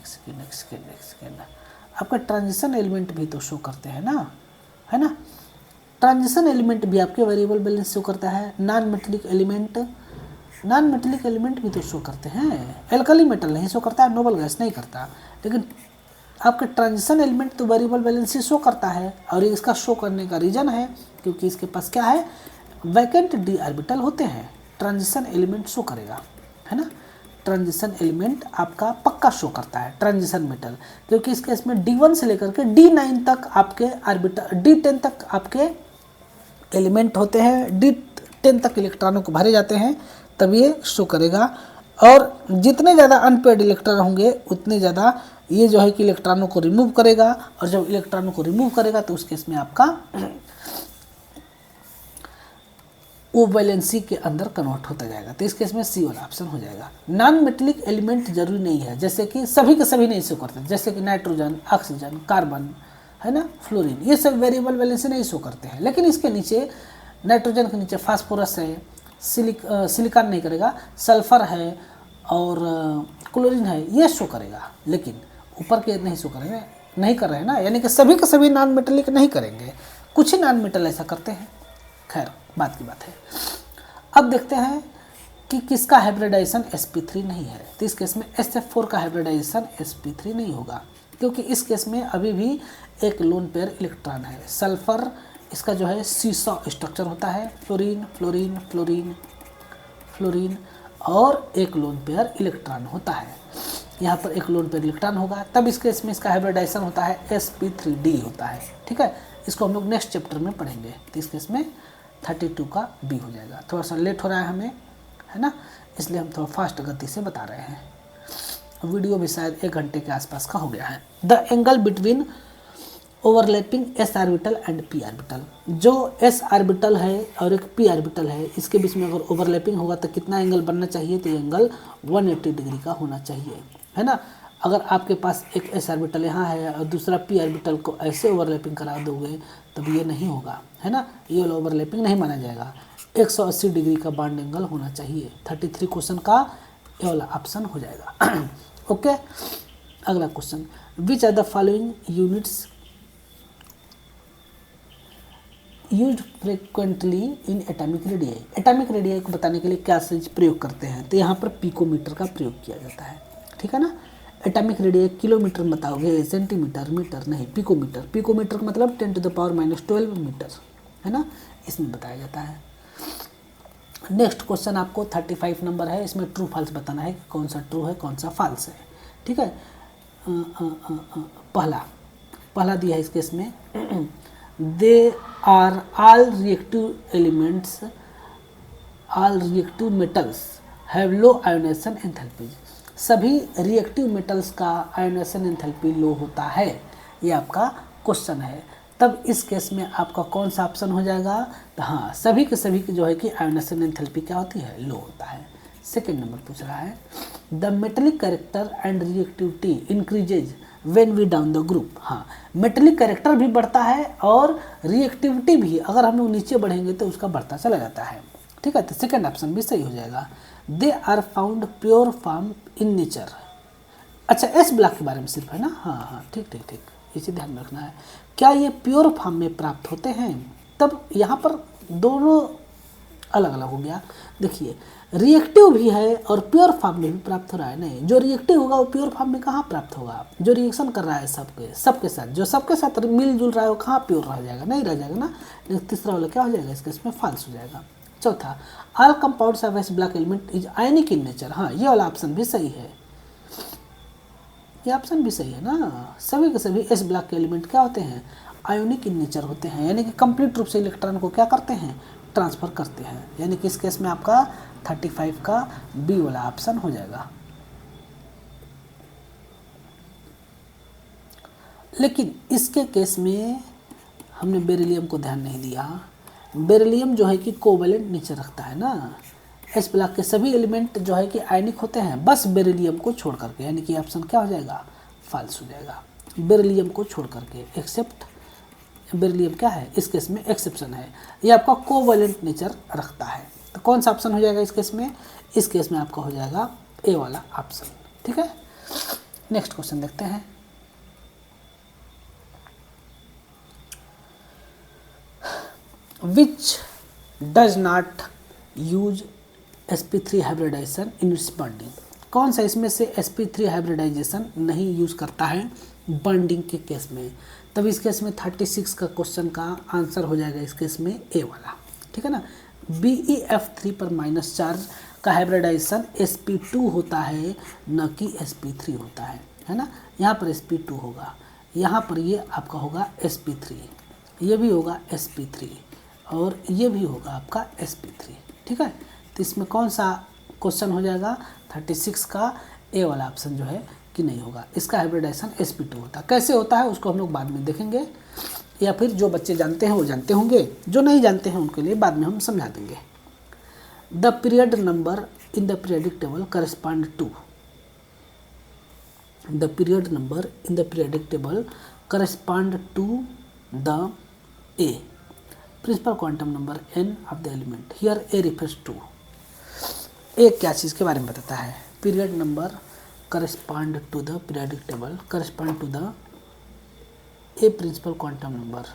आपका ट्रांजिशन एलिमेंट भी तो शो करते हैं ना, है ना, ट्रांजिशन एलिमेंट भी आपके वेरिएबल बैलेंस शो करता है। नॉन मेटेलिक एलिमेंट भी तो शो करते हैं, एल्कली मेटल नहीं शो करता है, नोबल गैस नहीं करता, लेकिन आपके ट्रांजिशन एलिमेंट तो वेरिएबल बैलेंस शो करता है। और इसका शो करने का रीज़न है क्योंकि इसके पास क्या है, वैकेंट डी ऑर्बिटल होते हैं, ट्रांजिशन एलिमेंट शो करेगा, है ना। ट्रांजिशन एलिमेंट आपका पक्का शो करता है ट्रांजिशन मेटल, क्योंकि इस केस में D1 से लेकर के D9 तक आपके ऑर्बिटल, D10 तक आपके एलिमेंट होते हैं, D10 तक इलेक्ट्रॉनों को भरे जाते हैं, तब ये शो करेगा। और जितने ज़्यादा अनपेयर्ड इलेक्ट्रॉन होंगे उतने ज़्यादा ये जो है कि इलेक्ट्रॉनों को रिमूव करेगा, और जब इलेक्ट्रॉनों को रिमूव करेगा तो उस केस में आपका वो वैलेंसी के अंदर कन्वर्ट होता जाएगा। तो इस केस में सी वाला ऑप्शन हो जाएगा। नॉन मेटेलिक एलिमेंट जरूरी नहीं है, जैसे कि सभी के सभी नहीं शो करते, जैसे कि नाइट्रोजन, ऑक्सीजन, कार्बन, है ना, फ्लोरीन, ये सब वेरिएबल वैलेंसी नहीं शो करते हैं। लेकिन इसके नीचे नाइट्रोजन के नीचे फास्फोरस है, सिलिकॉन नहीं करेगा, सल्फर है और क्लोरीन है, ये शो करेगा, लेकिन ऊपर के नहीं शो करेंगे, नहीं कर रहे हैं ना, यानी कि सभी के सभी नॉन मेटेलिक नहीं करेंगे, कुछ ही नॉन मेटल ऐसा करते हैं। खैर बात की बात है। अब देखते हैं कि किसका हाइब्रिडाइजेशन sp3 नहीं है। तो इस केस में SF4 का हाइब्रिडाइजेशन sp3 नहीं होगा, क्योंकि इस केस में अभी भी एक लोन पेयर इलेक्ट्रॉन है। सल्फर इसका जो है सीसॉ स्ट्रक्चर होता है, फ्लोरीन फ्लोरीन फ्लोरीन फ्लोरीन और एक लोन पेयर इलेक्ट्रॉन होता है। यहाँ पर एक लोन पेयर इलेक्ट्रॉन होगा, तब इस केस में इसका हाइब्रिडाइजेशन होता है sp3d होता है। ठीक है, इसको हम लोग नेक्स्ट चैप्टर में पढ़ेंगे। तो इस केस में 32 का बी हो जाएगा। थोड़ा सा लेट हो रहा है हमें, है ना, इसलिए हम थोड़ा फास्ट गति से बता रहे हैं। वीडियो भी शायद 1 घंटे के आसपास का हो गया है। The angle between overlapping s orbital and p orbital, जो s ऑर्बिटल है और एक p ऑर्बिटल है, इसके बीच में अगर ओवरलैपिंग होगा तो कितना एंगल बनना चाहिए? तो ये एंगल 180 डिग्री का होना चाहिए, है ना। अगर आपके पास एक s ऑर्बिटल यहाँ है और दूसरा p ऑर्बिटल को ऐसे ओवरलैपिंग करा दोगे तब ये नहीं होगा, है ना, ये वाला ओवरलैपिंग नहीं माना जाएगा। 180 डिग्री का बॉन्ड एंगल होना चाहिए। 33 क्वेश्चन का ये वाला ऑप्शन हो जाएगा। ओके, अगला question, which are the following units used frequently in atomic radii. Atomic radii को बताने के लिए क्या चीज प्रयोग करते हैं? तो यहाँ पर पिकोमीटर का प्रयोग किया जाता है। ठीक है ना, एटॉमिक रेडियाई किलोमीटर में बताओगे, सेंटीमीटर, मीटर नहीं, पिकोमीटर। पिकोमीटर का मतलब 10⁻⁻12 मीटर, है ना, इसमें बताया जाता है। नेक्स्ट क्वेश्चन आपको 35 नंबर है, इसमें ट्रू फॉल्स बताना है कि कौन सा ट्रू है कौन सा फॉल्स है। ठीक है, पहला दिया है इस केस में, they are all reactive elements, all reactive metals have low ionization enthalpy. सभी रिएक्टिव मेटल्स का आयोनाइजेशन एंथैल्पी लो होता है, ये आपका क्वेश्चन है। तब इस केस में आपका कौन सा ऑप्शन हो जाएगा? तो हाँ, सभी के सभी की जो है कि आयोनाइजेशन एंथैल्पी क्या होती है? लो होता है। सेकेंड नंबर पूछ रहा है, the metallic character and reactivity increases when we down the group. हाँ, मेटेलिक कैरेक्टर भी बढ़ता है और रिएक्टिविटी भी, अगर हम लोग नीचे बढ़ेंगे तो उसका बढ़ता चला जाता है। ठीक है, तो सेकेंड ऑप्शन भी सही हो जाएगा। They are found pure form in nature. अच्छा, एस ब्लॉक के बारे में सिर्फ है ना? हाँ, ठीक, इसे ध्यान में रखना है। क्या ये प्योर फॉर्म में प्राप्त होते हैं? तब यहाँ पर दोनों अलग अलग हो गया। देखिए, रिएक्टिव भी है और प्योर फॉर्म में भी प्राप्त हो रहा है। नहीं, जो रिएक्टिव होगा वो प्योर फॉर्म में कहाँ प्राप्त होगा? जो रिएक्शन कर रहा है सबके साथ, जो सबके साथ मिलजुल रहा है वो कहाँ प्योर रह जाएगा? नहीं रह जाएगा ना। तीसरा वाला क्या हो जाएगा? इसमें फॉल्स हो जाएगा। चौथा, all compounds of S block element is ionic in nature. हाँ, ये वाला ऑप्शन भी सही है, ये ऑप्शन भी सही है ना। सभी के सभी एस ब्लॉक के एलिमेंट क्या होते हैं? आयोनिक इन नेचर होते हैं, यानी कि कंप्लीट रूप से इलेक्ट्रॉन को क्या करते हैं? ट्रांसफर करते हैं। यानी कि इस केस में आपका 35 का बी वाला ऑप्शन हो जाएगा। लेकिन इसके केस में हमने बेरिलियम को ध्यान नहीं दिया। बेरिलियम जो है कि कोवेलेंट नेचर रखता है ना। एस ब्लॉक के सभी एलिमेंट जो है कि आयनिक होते हैं, बस बेरिलियम को छोड़ करके, यानी कि ऑप्शन क्या हो जाएगा? फॉल्स हो जाएगा। बेरिलियम को छोड़ करके, एक्सेप्ट बेरिलियम क्या है? इस केस में एक्सेप्शन है, ये आपका कोवेलेंट नेचर रखता है। तो कौन सा ऑप्शन हो जाएगा इस केस में? इस केस में आपका हो जाएगा ए वाला ऑप्शन। ठीक है, नेक्स्ट क्वेश्चन देखते हैं। Which does not use sp3 hybridization in its bonding. कौन सा इसमें से sp3 हाइब्रिडाइजेशन नहीं यूज करता है बॉन्डिंग के केस में? तब इस केस में 36 का क्वेश्चन का आंसर हो जाएगा इस केस में ए वाला। ठीक है ना, BeF3 पर माइनस चार्ज का हाइब्रिडाइजेशन sp2 होता है, न कि sp3 होता है ना। यहाँ पर sp2 होगा, यहाँ पर ये आपका होगा sp3, ये भी होगा sp3 और ये भी होगा आपका sp3, ठीक है। तो इसमें कौन सा क्वेश्चन हो जाएगा, 36 का ए वाला ऑप्शन जो है कि नहीं होगा, इसका हाइब्रिडाइजेशन sp2 होता है। कैसे होता है उसको हम लोग बाद में देखेंगे, या फिर जो बच्चे जानते हैं वो जानते होंगे, जो नहीं जानते हैं उनके लिए बाद में हम समझा देंगे। The period number in the periodic table correspond to, the period number in the periodic table correspond to the a principal quantum number n of the element. Here a refers to, a क्या चीज़ के बारे में बताता है, period number correspond to the periodic table correspond to the a principal quantum number.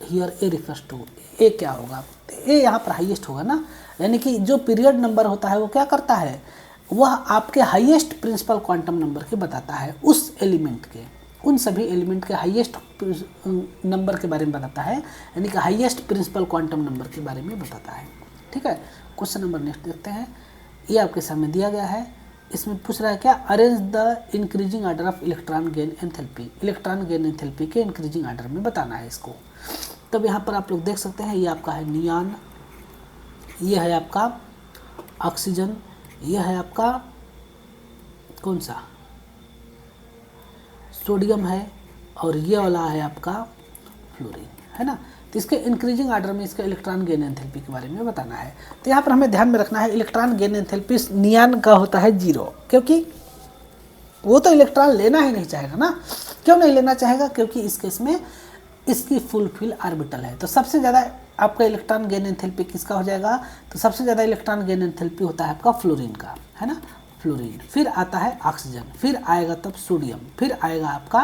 Here a refers to, a क्या होगा, ए यहाँ पर हाईएस्ट होगा ना, यानी कि जो पीरियड नंबर होता है वो क्या करता है, वह आपके हाईएस्ट प्रिंसिपल क्वांटम नंबर के बताता है, उस एलिमेंट के, उन सभी एलिमेंट के हाईएस्ट नंबर के बारे में बताता है, यानी कि हाईएस्ट प्रिंसिपल क्वांटम नंबर के बारे में बताता है, ठीक है। क्वेश्चन नंबर नेक्स्ट देखते हैं, ये आपके सामने दिया गया है, इसमें पूछ रहा है क्या, arrange the increasing order of electron gain enthalpy, electron gain enthalpy के इंक्रीजिंग ऑर्डर में बताना है इसको। तब यहाँ पर आप लोग देख सकते हैं, ये आपका है नियॉन, ये है आपका ऑक्सीजन, ये है आपका कौन सा सोडियम है, और ये वाला है आपका फ्लोरीन, है ना। तो इसके इंक्रीजिंग ऑर्डर में इसका इलेक्ट्रॉन गेन एंथैल्पी के बारे में बताना है। तो यहाँ पर हमें ध्यान में रखना है, इलेक्ट्रॉन गेन एंथैल्पी नियॉन का होता है 0, क्योंकि वो तो इलेक्ट्रॉन लेना ही नहीं चाहेगा ना। क्यों नहीं लेना चाहेगा, क्योंकि इस केस में इसकी फुल ऑर्बिटल है। तो सबसे ज़्यादा आपका इलेक्ट्रॉन गेन एंथैल्पी किसका हो जाएगा, तो सबसे ज़्यादा इलेक्ट्रॉन गेन एंथैल्पी होता है आपका फ्लोरीन का, है ना, फ्लोरीन, फिर आता है ऑक्सीजन, फिर आएगा तब सोडियम, फिर आएगा आपका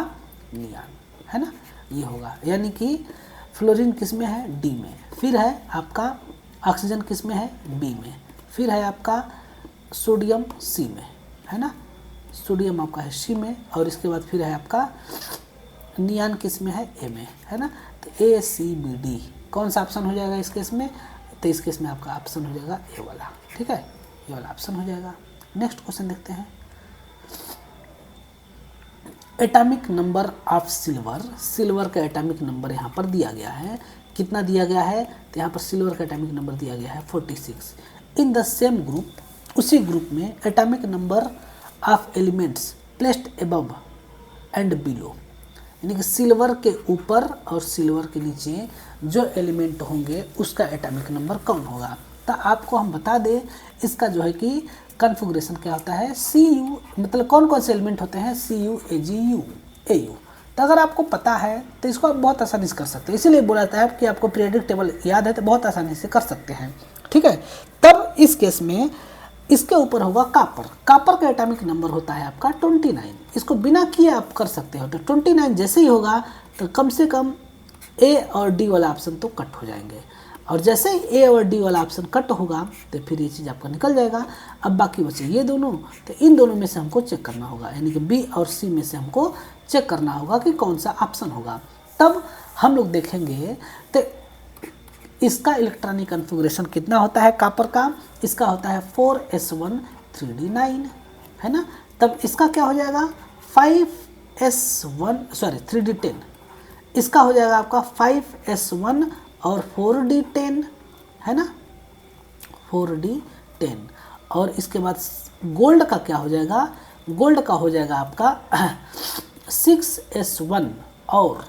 नियॉन, है ना, ये होगा। यानी कि फ्लोरीन किस में है, डी में, फिर है आपका ऑक्सीजन किस में है, बी में, फिर है आपका सोडियम सी में, है ना, सोडियम आपका है सी में, और इसके बाद फिर है आपका नियॉन किस में है, ए में, है ना। तो ए सी बी डी कौन सा ऑप्शन हो जाएगा इस केस में, तो इस केस में आपका ऑप्शन हो जाएगा ए वाला, ठीक है, ये वाला ऑप्शन हो जाएगा। नेक्स्ट क्वेश्चन देखते हैं, atomic number of silver, silver का एटॉमिक नंबर यहाँ पर दिया गया है, कितना दिया गया है, तो यहाँ पर सिल्वर का एटॉमिक नंबर दिया गया है 46। इन द सेम ग्रुप, उसी ग्रुप में atomic number of elements placed above and below, यानी कि सिल्वर के ऊपर और सिल्वर के नीचे जो एलिमेंट होंगे उसका एटॉमिक नंबर कौन होगा। तो आपको हम बता दें, इसका जो है कि कन्फिगरेशन क्या होता है, Cu, मतलब कौन कौन से एलिमेंट होते हैं, Cu Ag Au। तो अगर आपको पता है तो इसको आप बहुत आसानी से कर सकते हैं, इसीलिए बोला जाता है कि आपको पीरियडिक टेबल याद है तो बहुत आसानी से कर सकते हैं, ठीक है। तब इस केस में इसके ऊपर होगा कापर, कापर का एटॉमिक नंबर होता है आपका 29, इसको बिना किए आप कर सकते हो। तो 29 जैसे ही होगा तो कम से कम ए और डी वाला ऑप्शन तो कट हो जाएंगे, और जैसे ही ए और डी वाला ऑप्शन कट होगा तो फिर ये चीज़ आपका निकल जाएगा। अब बाकी बचे ये दोनों, तो इन दोनों में से हमको चेक करना होगा, यानी कि बी और सी में से हमको चेक करना होगा कि कौन सा ऑप्शन होगा। तब हम लोग देखेंगे तो इसका इलेक्ट्रॉनिक कन्फिगरेशन कितना होता है कापर का, इसका होता है 4s1 3d9, है ना। तब इसका क्या हो जाएगा 5s1 सॉरी 3d10, इसका हो जाएगा आपका 5s1 और 4d10, है ना, 4d10। और इसके बाद गोल्ड का क्या हो जाएगा, गोल्ड का हो जाएगा आपका 6s1 और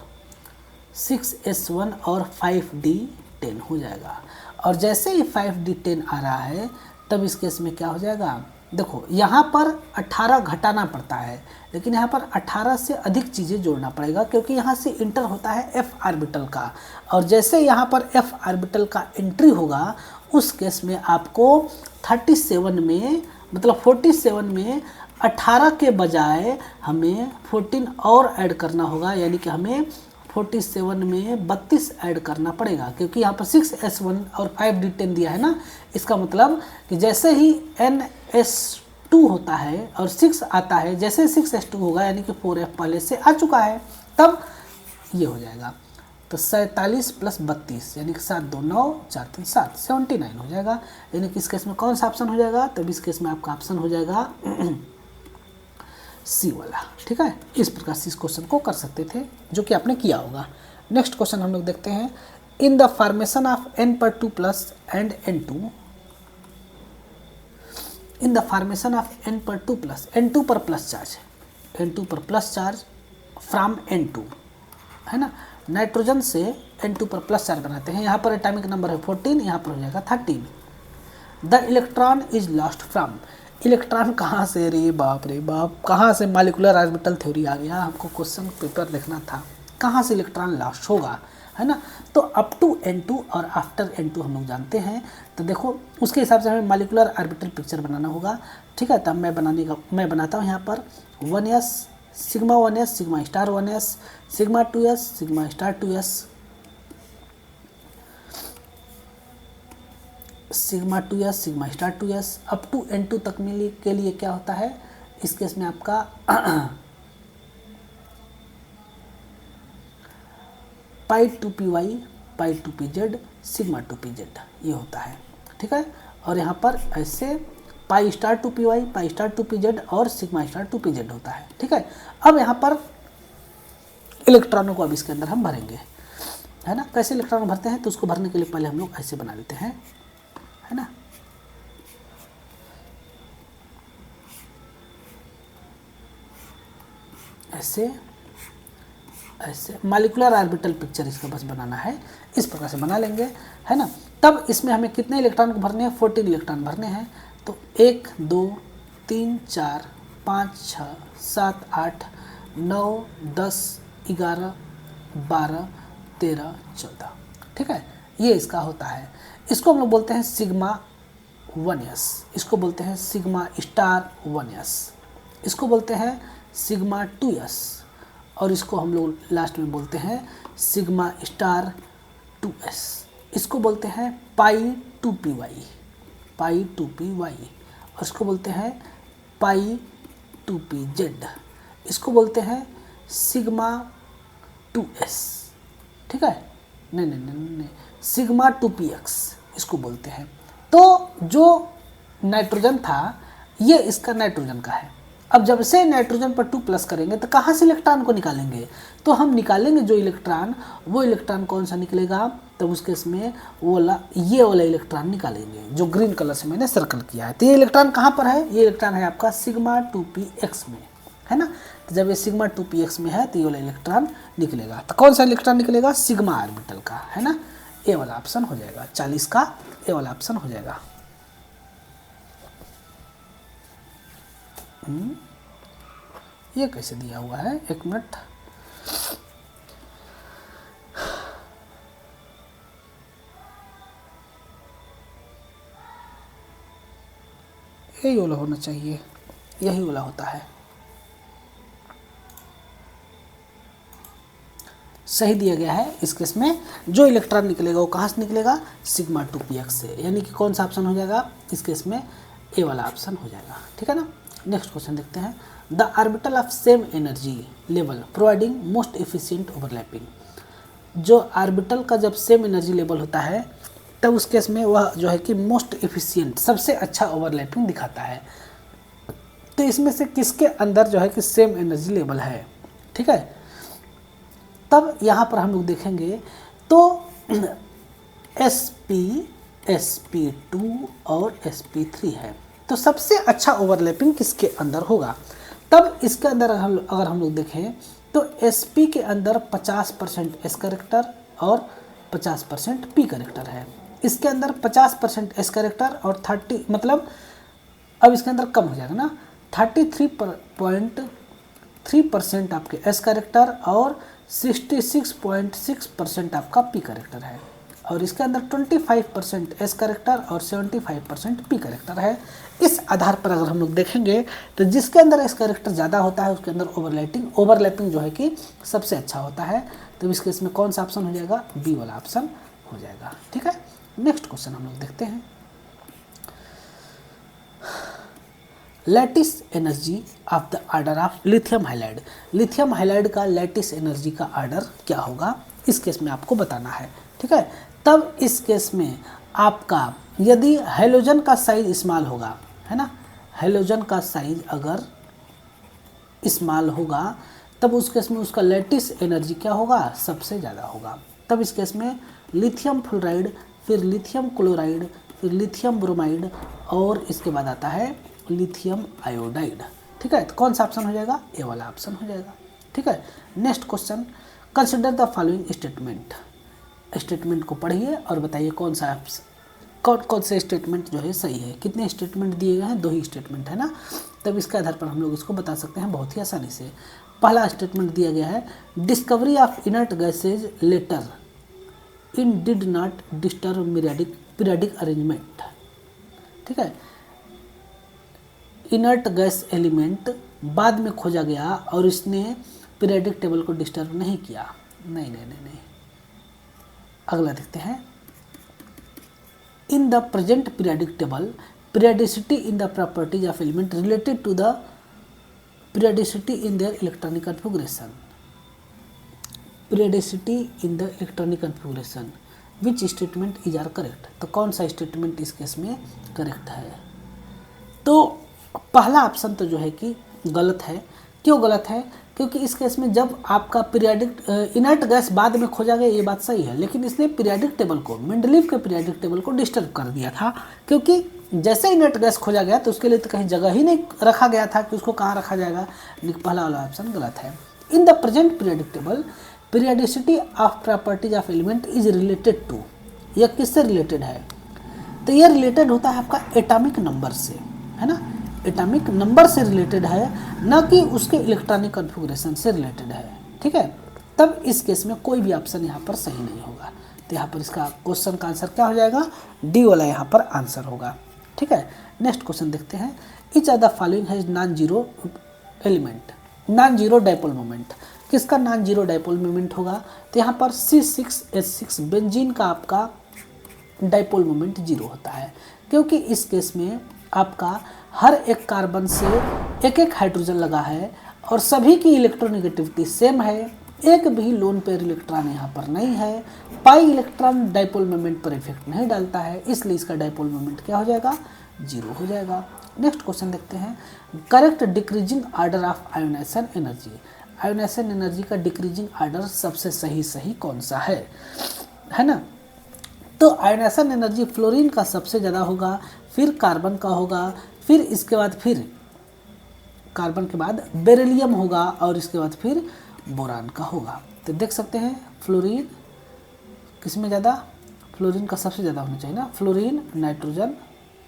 5d10 हो जाएगा। और जैसे ही 5d10 आ रहा है तब इस केस में क्या हो जाएगा, देखो यहाँ पर 18 घटाना पड़ता है, लेकिन यहाँ पर 18 से अधिक चीज़ें जोड़ना पड़ेगा, क्योंकि यहाँ से इंटर होता है f ऑर्बिटल का, और जैसे यहाँ पर f ऑर्बिटल का एंट्री होगा उस केस में आपको 37 में मतलब 47 में 18 के बजाय हमें 14 और ऐड करना होगा, यानी कि हमें 47 में 32 ऐड करना पड़ेगा, क्योंकि यहाँ पर 6s1 और 5d10 दिया है ना। इसका मतलब कि जैसे ही ns2 होता है और 6 आता है, जैसे 6s2 होगा यानी कि 4f पहले से आ चुका है, तब ये हो जाएगा। तो 47 + 32 यानी कि 7 2 9 4 3 7 79 हो जाएगा। यानी कि इस केस में कौन सा ऑप्शन हो जाएगा, तब इस केस में आपका ऑप्शन हो जाएगा सी वाला। ठीक है, इस प्रकार से इस क्वेश्चन को कर सकते थे, जो कि आपने किया होगा। नेक्स्ट क्वेश्चन हम लोग देखते हैं, in the formation of n/2+ and n2, in the formation of n/2+, n2 पर प्लस चार्ज है, n2 पर प्लस चार्ज फ्रॉम n2 है ना, नाइट्रोजन से n2 पर प्लस चार्ज बनाते हैं। यहाँ पर एटॉमिक नंबर है 14, यहाँ पर हो जाएगा 13। The electron is lost from, electron कहाँ से, रे बाप रे बाप, कहाँ से मॉलिक्यूलर ऑर्बिटल थ्योरी आ गया, हमको क्वेश्चन पेपर देखना था, कहाँ से इलेक्ट्रॉन लॉस्ट होगा, है ना। तो अप टू n2 और आफ्टर n2 हम लोग जानते हैं। तो देखो उसके हिसाब से हमें मॉलिक्यूलर ऑर्बिटल पिक्चर बनाना होगा। ठीक है, तब मैं बनाता हूँ यहाँ पर 1s sigma 1s sigma star 1s sigma 2s sigma star 2s sigma 2s sigma star 2s up to n2 तक मिली के लिए क्या होता है, इस केस में आपका π2py π2pz सिग्मा 2pz ये होता है। ठीक है, और यहाँ पर ऐसे π*2py π*2pz और सिग्मा स्टार 2pz होता है। ठीक है, अब यहाँ पर इलेक्ट्रॉनों को अब इसके अंदर हम भरेंगे, है ना। कैसे इलेक्ट्रॉन भरते हैं, तो उसको भरने के लिए पहले हम लोग ऐसे बना लेते हैं, है ना। ऐसे ऐसे मॉलिक्यूलर ऑर्बिटल पिक्चर इसका बस बनाना है, इस प्रकार से बना लेंगे, है ना। तब इसमें हमें कितने इलेक्ट्रॉन को भरने हैं, 14 इलेक्ट्रॉन भरने हैं। तो 1 2 3 4 5 6 7 8 9 10 11 12 13 14। ठीक है, ये इसका होता है। इसको हम लोग बोलते हैं सिग्मा 1s, इसको बोलते हैं सिग्मा स्टार 1s, इसको बोलते हैं सिग्मा 2s, और इसको हम लोग लास्ट में बोलते हैं सिग्मा स्टार 2s। इसको बोलते हैं π2py और इसको बोलते हैं π2pz, इसको बोलते हैं सिग्मा 2s। ठीक है, नहीं सिग्मा 2px इसको बोलते हैं। तो जो नाइट्रोजन था ये इसका नाइट्रोजन का है। अब जब से नाइट्रोजन पर 2+ करेंगे तो कहाँ से इलेक्ट्रॉन को निकालेंगे, तो हम निकालेंगे जो इलेक्ट्रॉन, वो इलेक्ट्रॉन कौन सा निकलेगा, तो उसके इसमें ये वाला इलेक्ट्रॉन निकालेंगे जो ग्रीन कलर से मैंने सर्कल किया है। तो ये इलेक्ट्रॉन कहाँ पर है, ये इलेक्ट्रॉन है आपका सिग्मा 2px में, है ना। तो जब ये सिग्मा 2px में है तो ये वाला इलेक्ट्रॉन निकलेगा। तो कौन सा इलेक्ट्रॉन निकलेगा, सिग्मा ऑर्बिटल का, है ना। ए वाला ऑप्शन हो जाएगा, 40 का ए वाला ऑप्शन हो जाएगा। ये कैसे दिया हुआ है, 1 मिनट, यही वाला होना चाहिए, यही वाला होता है, सही दिया गया है। इस केस में जो इलेक्ट्रॉन निकलेगा वो कहाँ से निकलेगा, सिग्मा 2px से, यानी कि कौन सा ऑप्शन हो जाएगा, इस केस में ए वाला ऑप्शन हो जाएगा। ठीक है ना। नेक्स्ट क्वेश्चन देखते हैं, the orbital of same energy level providing most efficient overlapping. जो ऑर्बिटल का जब सेम एनर्जी लेवल होता है तब उस केस में वह जो है कि मोस्ट एफिशिएंट सबसे अच्छा ओवरलैपिंग दिखाता है। तो इसमें से किसके अंदर जो है कि सेम एनर्जी लेवल है, ठीक है। तब यहाँ पर हम लोग देखेंगे तो sp2 और sp3 है, तो सबसे अच्छा ओवरलैपिंग किसके अंदर होगा। तब इसके अंदर अगर हम लोग देखें तो sp के अंदर 50% s कैरेक्टर और 50% p कैरेक्टर है। इसके अंदर 50% s कैरेक्टर और 30 मतलब अब इसके अंदर कम हो जाएगा ना, 33.3% आपके s कैरेक्टर और 66.6% आपका p कैरेक्टर है। और इसके अंदर 25% s कैरेक्टर और 75% p कैरेक्टर है। इस आधार पर अगर हम लोग देखेंगे तो जिसके अंदर s कैरेक्टर ज़्यादा होता है उसके अंदर ओवरलैपिंग जो है कि सबसे अच्छा होता है। तो इस केस में कौन सा ऑप्शन हो जाएगा, बी वाला ऑप्शन हो जाएगा। ठीक है, नेक्स्ट क्वेश्चन हम लोग देखते हैं, lattice energy of the order of lithium halide. Lithium halide का लैटिस एनर्जी का ऑर्डर क्या होगा, इस केस में आपको बताना है, ठीक है। तब इस केस में आपका यदि हेलोजन का साइज स्मॉल होगा, है ना, हेलोजन का साइज अगर स्मॉल होगा तब उस केस में उसका लैटिस एनर्जी क्या होगा, सबसे ज़्यादा होगा। तब इस केस में लिथियम फ्लोराइड, फिर लिथियम क्लोराइड, फिर लिथियम ब्रोमाइड और इसके बाद आता है लिथियम आयोडाइड, ठीक है। तो कौन सा ऑप्शन हो जाएगा, ए वाला ऑप्शन हो जाएगा, ठीक है। Next question, consider the following statement. Statement को पढ़िए और बताइए कौन से स्टेटमेंट जो है सही है। कितने स्टेटमेंट दिए गए हैं, 2 ही स्टेटमेंट है ना। तब इसके आधार पर हम लोग इसको बता सकते हैं बहुत ही आसानी से। पहला स्टेटमेंट दिया गया है, discovery of inert gases later in did not disturb periodic arrangement, ठीक है। इनर्ट गैस एलिमेंट बाद में खोजा गया और इसने पीरियडिक टेबल को डिस्टर्ब नहीं किया। नहीं। अगला देखते हैं, इन the present periodic table periodicity in the properties of element related to the periodicity in their electronic configuration. Periodicity in the electronic configuration. Which statement is are correct? तो कौन सा स्टेटमेंट इस केस में करेक्ट है? तो पहला option तो जो है कि गलत है। क्यों गलत है? क्योंकि इस केस में जब आपका पीरियडिक इनर्ट गैस बाद में खोजा गया, ये बात सही है, लेकिन इसने पीरियडिक टेबल को, मेंडलीव के पीरियडिक टेबल को डिस्टर्ब कर दिया था। क्योंकि जैसे इनर्ट गैस खोजा गया तो उसके लिए तो कहीं जगह ही नहीं रखा गया था कि उसको कहाँ रखा जाएगा। पहला वाला ऑप्शन गलत है। In the present periodic table periodicity of properties of element is related to, यह किससे रिलेटेड है? तो यह रिलेटेड होता है आपका एटॉमिक नंबर से, है ना। एटॉमिक नंबर से रिलेटेड है, न कि उसके इलेक्ट्रॉनिक कॉन्फ़िगरेशन से रिलेटेड है, ठीक है। तब इस केस में कोई भी ऑप्शन यहाँ पर सही नहीं होगा। तो यहाँ पर इसका क्वेश्चन का आंसर क्या हो जाएगा? डी वाला यहाँ पर आंसर होगा, ठीक है। नेक्स्ट क्वेश्चन देखते हैं, each of the following has non zero element, non zero dipole moment. किसका नॉन जीरो डाइपोल मोमेंट होगा? तो यहाँ पर C6H6 बेंजीन का आपका डाइपोल मोमेंट जीरो होता है, क्योंकि इस केस में आपका हर एक कार्बन से एक एक हाइड्रोजन लगा है और सभी की इलेक्ट्रोनेगेटिविटी सेम है। एक भी लोन पेयर इलेक्ट्रॉन यहाँ पर नहीं है। पाई इलेक्ट्रॉन डाइपोल मोमेंट पर इफेक्ट नहीं डालता है, इसलिए इसका डाइपोल मोमेंट क्या हो जाएगा? जीरो हो जाएगा। नेक्स्ट क्वेश्चन देखते हैं, correct decreasing order of ionization energy. Ionization energy का डिक्रीजिंग ऑर्डर सबसे सही कौन सा है ना। तो आयोनाइजेशन एनर्जी फ्लोरीन का सबसे ज़्यादा होगा, फिर कार्बन का होगा, फिर इसके बाद फिर कार्बन के बाद बेरिलियम होगा और इसके बाद फिर बोरान का होगा। तो देख सकते हैं फ्लोरीन किस में ज़्यादा, फ्लोरीन का सबसे ज़्यादा होना चाहिए ना। फ्लोरीन, नाइट्रोजन,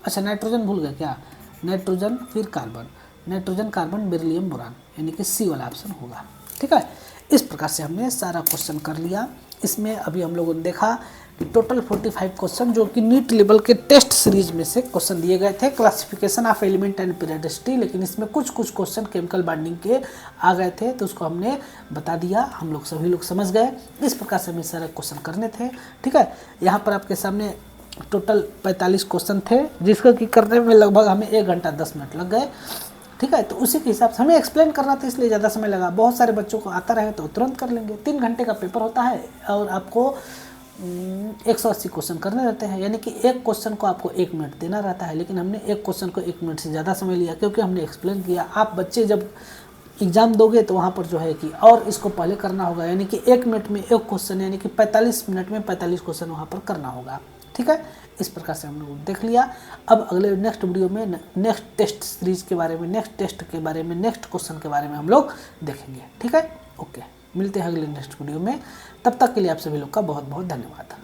अच्छा नाइट्रोजन भूल गए क्या, नाइट्रोजन फिर carbon, nitrogen carbon beryllium boron, यानी कि सी वाला ऑप्शन होगा, ठीक है। इस प्रकार से हमने सारा क्वेश्चन कर लिया। इसमें अभी हम लोगों ने देखा कि टोटल 45 क्वेश्चन जो कि नीट लेवल के टेस्ट सीरीज में से क्वेश्चन दिए गए थे, classification of element and periodicity, लेकिन इसमें कुछ क्वेश्चन केमिकल बॉन्डिंग के आ गए थे, तो उसको हमने बता दिया, हम लोग सभी लोग समझ गए। इस प्रकार से हमें सारे क्वेश्चन करने थे, ठीक है। यहाँ पर आपके सामने टोटल 45 क्वेश्चन थे, जिसको कि करने में लगभग हमें 1 घंटा 10 मिनट लग गए, ठीक है। तो उसी के हिसाब से हमें एक्सप्लेन करना था, इसलिए ज़्यादा समय लगा। बहुत सारे बच्चों को आता रहे तो तुरंत कर लेंगे। 3 घंटे का पेपर होता है और आपको 180 क्वेश्चन करने रहते हैं, यानी कि एक क्वेश्चन को आपको 1 मिनट देना रहता है, लेकिन हमने एक क्वेश्चन को 1 मिनट से ज़्यादा समय लिया, क्योंकि हमने एक्सप्लेन किया। आप बच्चे जब एग्ज़ाम दोगे तो वहाँ पर जो है कि और इसको पहले करना होगा, यानी कि 1 मिनट में 1 क्वेश्चन, यानी कि 45 मिनट में 45 क्वेश्चन वहाँ पर करना होगा, ठीक है। इस प्रकार से हम लोग देख लिया। अब अगले नेक्स्ट वीडियो में नेक्स्ट टेस्ट सीरीज के बारे में, नेक्स्ट टेस्ट के बारे में, नेक्स्ट क्वेश्चन के बारे में हम लोग देखेंगे, ठीक है। ओके, मिलते हैं अगले नेक्स्ट वीडियो में। तब तक के लिए आप सभी लोग का बहुत बहुत धन्यवाद।